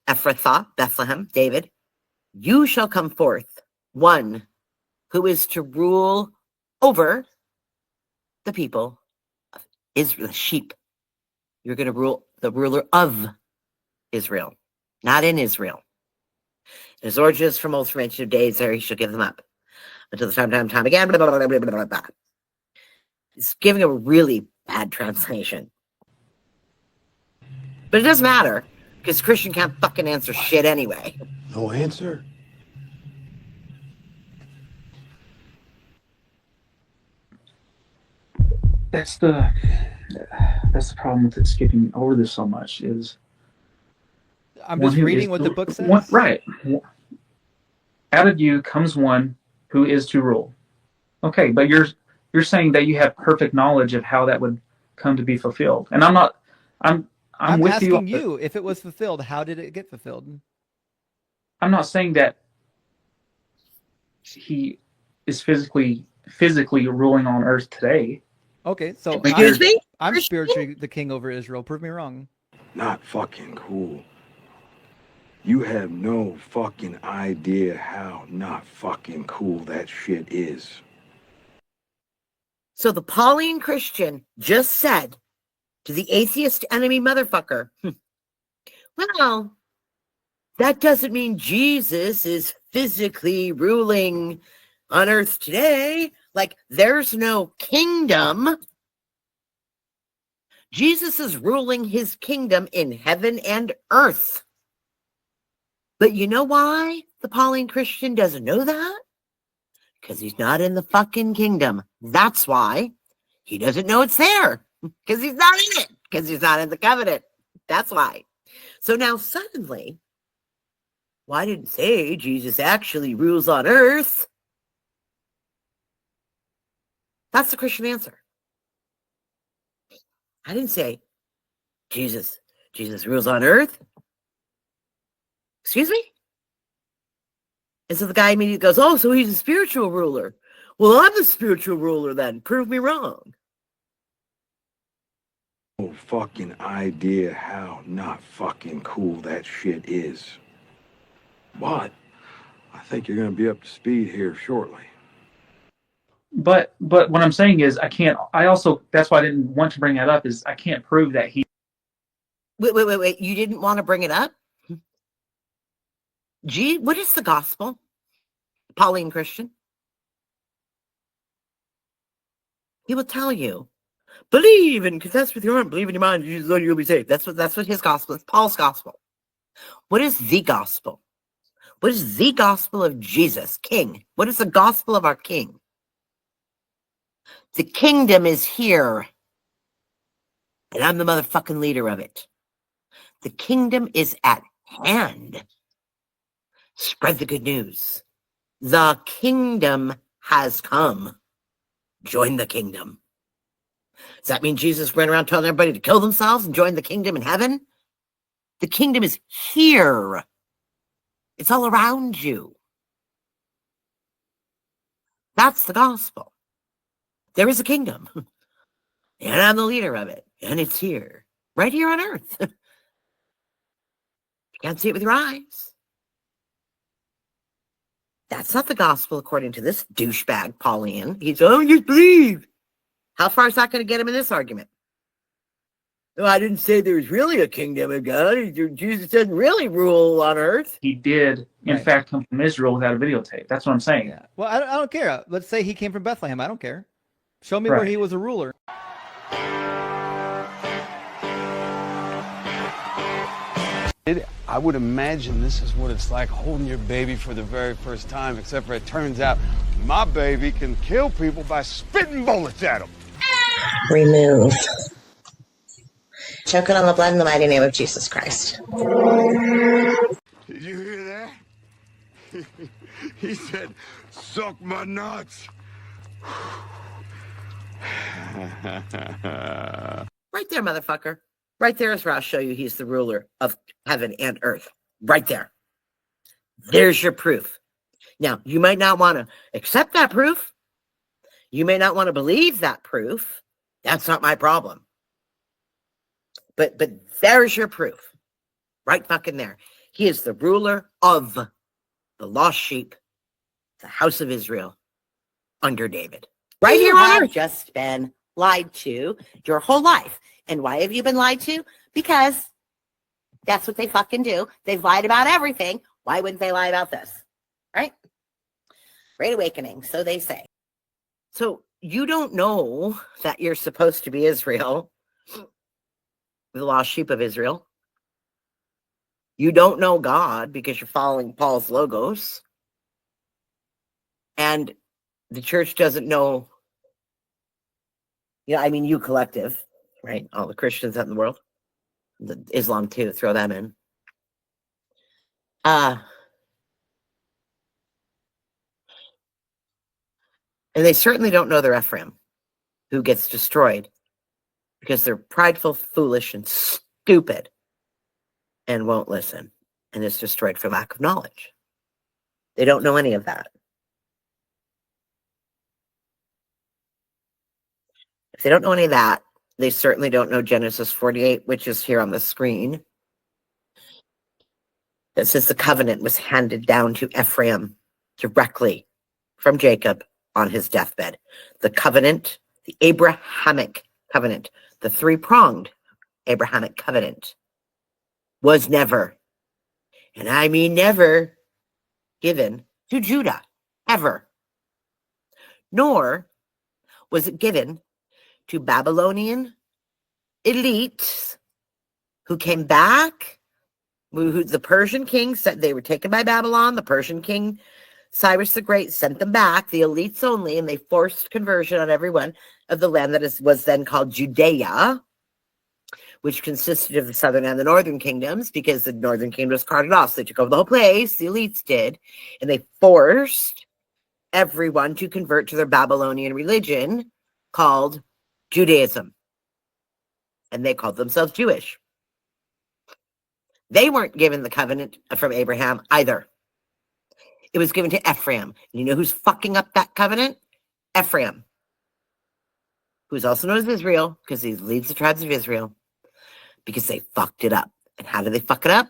Ephrathah, Bethlehem, David, you shall come forth one who is to rule over the people of Israel, the sheep. You're going to rule the ruler of Israel, not in Israel. His origins from old from ancient days, there he shall give them up until the time again. Blah, blah, blah, blah, blah, blah. It's giving a really bad translation. But it doesn't matter because Christian can't fucking answer shit anyway. No answer. that's the problem with it skipping over this so much is I'm just reading what the book says. Right. Out of you comes one who is to rule. Okay, but you're saying that you have perfect knowledge of how that would come to be fulfilled. And I'm with you. I'm asking you, if it was fulfilled, how did it get fulfilled? I'm not saying that he is physically ruling on earth today. Okay, so Excuse me? I'm spiritually the king over Israel. Prove me wrong. Not fucking cool. You have no fucking idea how not fucking cool that shit is. So the Pauline Christian just said to the atheist enemy motherfucker, well, that doesn't mean Jesus is physically ruling on earth today. Like, there's no kingdom. Jesus is ruling his kingdom in heaven and earth. But you know why the Pauline Christian doesn't know that? Because he's not in the fucking kingdom. That's why he doesn't know it's there. Because he's not in it. Because he's not in the covenant. That's why. So now suddenly, why didn't say Jesus actually rules on earth? That's the Christian answer. I didn't say Jesus rules on earth. Excuse me? And so the guy immediately goes, oh, so he's a spiritual ruler. Well, I'm the spiritual ruler then. Prove me wrong. No fucking idea how not fucking cool that shit is. But I think you're gonna be up to speed here shortly. But what I'm saying is I also, that's why I didn't want to bring that up, is I can't prove that he. Wait. You didn't want to bring it up? Gee, what is the gospel? Pauline Christian? He will tell you. Believe and confess with your heart, believe in your mind, Jesus, Lord, you'll be saved. That's what his gospel is. Paul's gospel. What is the gospel? What is the gospel of Jesus, King? What is the gospel of our King? The kingdom is here. And I'm the motherfucking leader of it. The kingdom is at hand. Spread the good news. The kingdom has come. Join the kingdom. Does that mean Jesus ran around telling everybody to kill themselves and join the kingdom in heaven? The kingdom is here. It's all around you. That's the gospel. There is a kingdom. And I'm the leader of it. And it's here. Right here on earth. You can't see it with your eyes. That's not the gospel according to this douchebag Pauline. He's, oh, just believe. How far is that going to get him in this argument? No, I didn't say there's really a kingdom of God. Jesus doesn't really rule on earth. He did, in fact, come from Israel without a videotape. That's what I'm saying. Yeah. Well, I don't care. Let's say he came from Bethlehem. I don't care. Show me where he was a ruler. I would imagine this is what it's like holding your baby for the very first time, except for it turns out my baby can kill people by spitting bullets at them. Remove. Choke it on the blood in the mighty name of Jesus Christ. Did you hear that? He said, suck my nuts. Right there, motherfucker. Right there is where I'll show you he's the ruler of heaven and earth. Right there. There's your proof. Now, you might not want to accept that proof. You may not want to believe that proof. That's not my problem. But there's your proof. Right fucking there. He is the ruler of the lost sheep, the house of Israel, under David. Right here on earth. Just been lied to your whole life. And why have you been lied to? Because that's what they fucking do. They've lied about everything. Why wouldn't they lie about this? Right? Great awakening, so they say. So you don't know that you're supposed to be Israel, the lost sheep of Israel. You don't know God because you're following Paul's logos. And the church doesn't know, you collective, right? All the Christians out in the world. The Islam too, throw them in. And they certainly don't know their Ephraim, who gets destroyed because they're prideful, foolish, and stupid and won't listen and is destroyed for lack of knowledge. They don't know any of that. If they don't know any of that, they certainly don't know Genesis 48, which is here on the screen. That says the covenant was handed down to Ephraim directly from Jacob on his deathbed. The covenant, the Abrahamic covenant, the three-pronged Abrahamic covenant was never, and I mean never, given to Judah, ever. Nor was it given to Babylonian elites who came back, who the Persian king said they were taken by Babylon. The Persian king, Cyrus the Great, sent them back, the elites only, and they forced conversion on everyone of the land that was then called Judea, which consisted of the southern and the northern kingdoms, because the northern kingdom was carted off. So they took over the whole place, the elites did, and they forced everyone to convert to their Babylonian religion called Judaism. And they called themselves Jewish. They weren't given the covenant from Abraham either. It was given to Ephraim. And you know who's fucking up that covenant? Ephraim, who's also known as Israel, because he leads the tribes of Israel, because they fucked it up. And how do they fuck it up?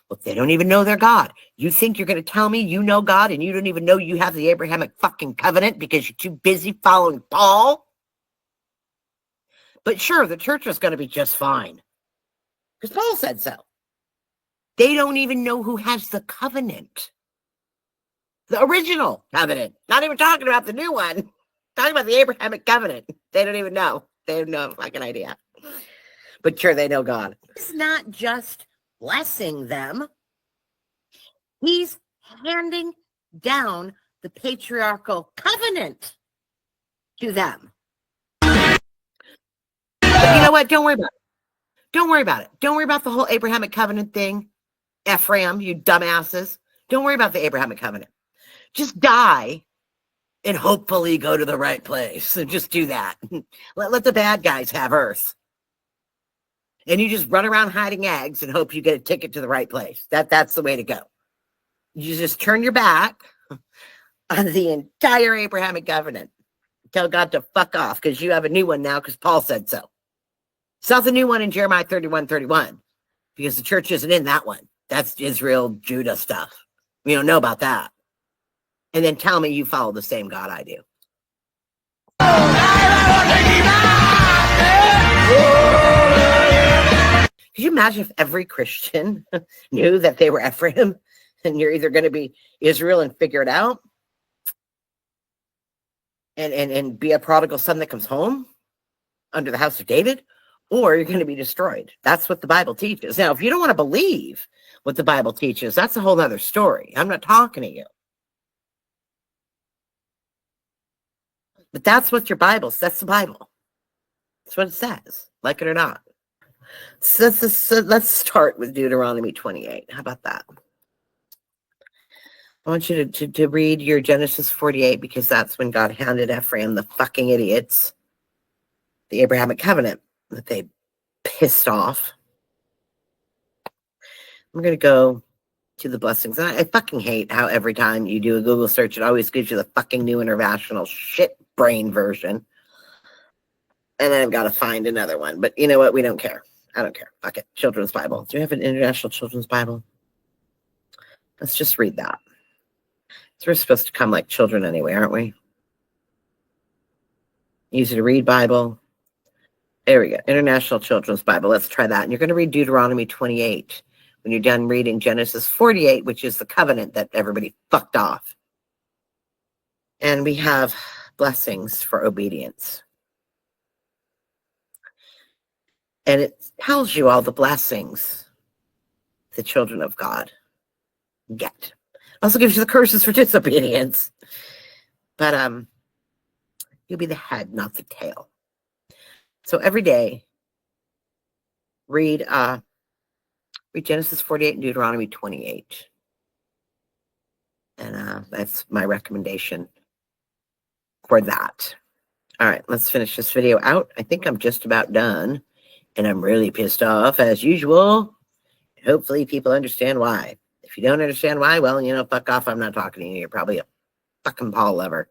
Well, they don't even know their God. You think you're going to tell me you know God and you don't even know you have the Abrahamic fucking covenant because you're too busy following Paul? But sure, the church was going to be just fine because Paul said so. They don't even know who has the covenant. The original covenant. Not even talking about the new one. Talking about the Abrahamic covenant. They don't even know. They have no fucking idea. But sure, they know God. He's not just blessing them. He's handing down the patriarchal covenant to them. But you know what? Don't worry about it. Don't worry about it. Don't worry about the whole Abrahamic covenant thing. Ephraim, you dumbasses. Don't worry about the Abrahamic covenant. Just die and hopefully go to the right place. And just do that. Let the bad guys have earth. And you just run around hiding eggs and hope you get a ticket to the right place. That's the way to go. You just turn your back on the entire Abrahamic covenant. Tell God to fuck off because you have a new one now because Paul said so. It's not the new one in Jeremiah 31:31 because the church isn't in that one. That's Israel, Judah stuff. We don't know about that. And then tell me you follow the same God I do. Could you imagine if every Christian knew that they were Ephraim and you're either going to be Israel and figure it out and be a prodigal son that comes home under the house of David, or you're going to be destroyed. That's what the Bible teaches. Now, if you don't want to believe what the Bible teaches, that's a whole other story. I'm not talking to you. But that's what your Bible says. That's the Bible. That's what it says, like it or not. So let's start with Deuteronomy 28. How about that? I want you to read your Genesis 48 because that's when God handed Ephraim, the fucking idiots, the Abrahamic covenant that they pissed off. I'm going to go to the blessings. And I fucking hate how every time you do a Google search, it always gives you the fucking New International shit brain version. And then I've got to find another one. But you know what? We don't care. I don't care. Fuck it. Children's Bible. Do we have an International Children's Bible? Let's just read that. So we're supposed to come like children anyway, aren't we? Easy to read Bible. There we go. International Children's Bible. Let's try that. And you're going to read Deuteronomy 28 when you're done reading Genesis 48, which is the covenant that everybody fucked off. And we have blessings for obedience. And it tells you all the blessings the children of God get. Also gives you the curses for disobedience. But you'll be the head, not the tail. So every day, read Genesis 48 and Deuteronomy 28. And that's my recommendation for that. All right, let's finish this video out. I think I'm just about done. And I'm really pissed off, as usual. Hopefully people understand why. If you don't understand why, well, fuck off. I'm not talking to you. You're probably a fucking Paul lover.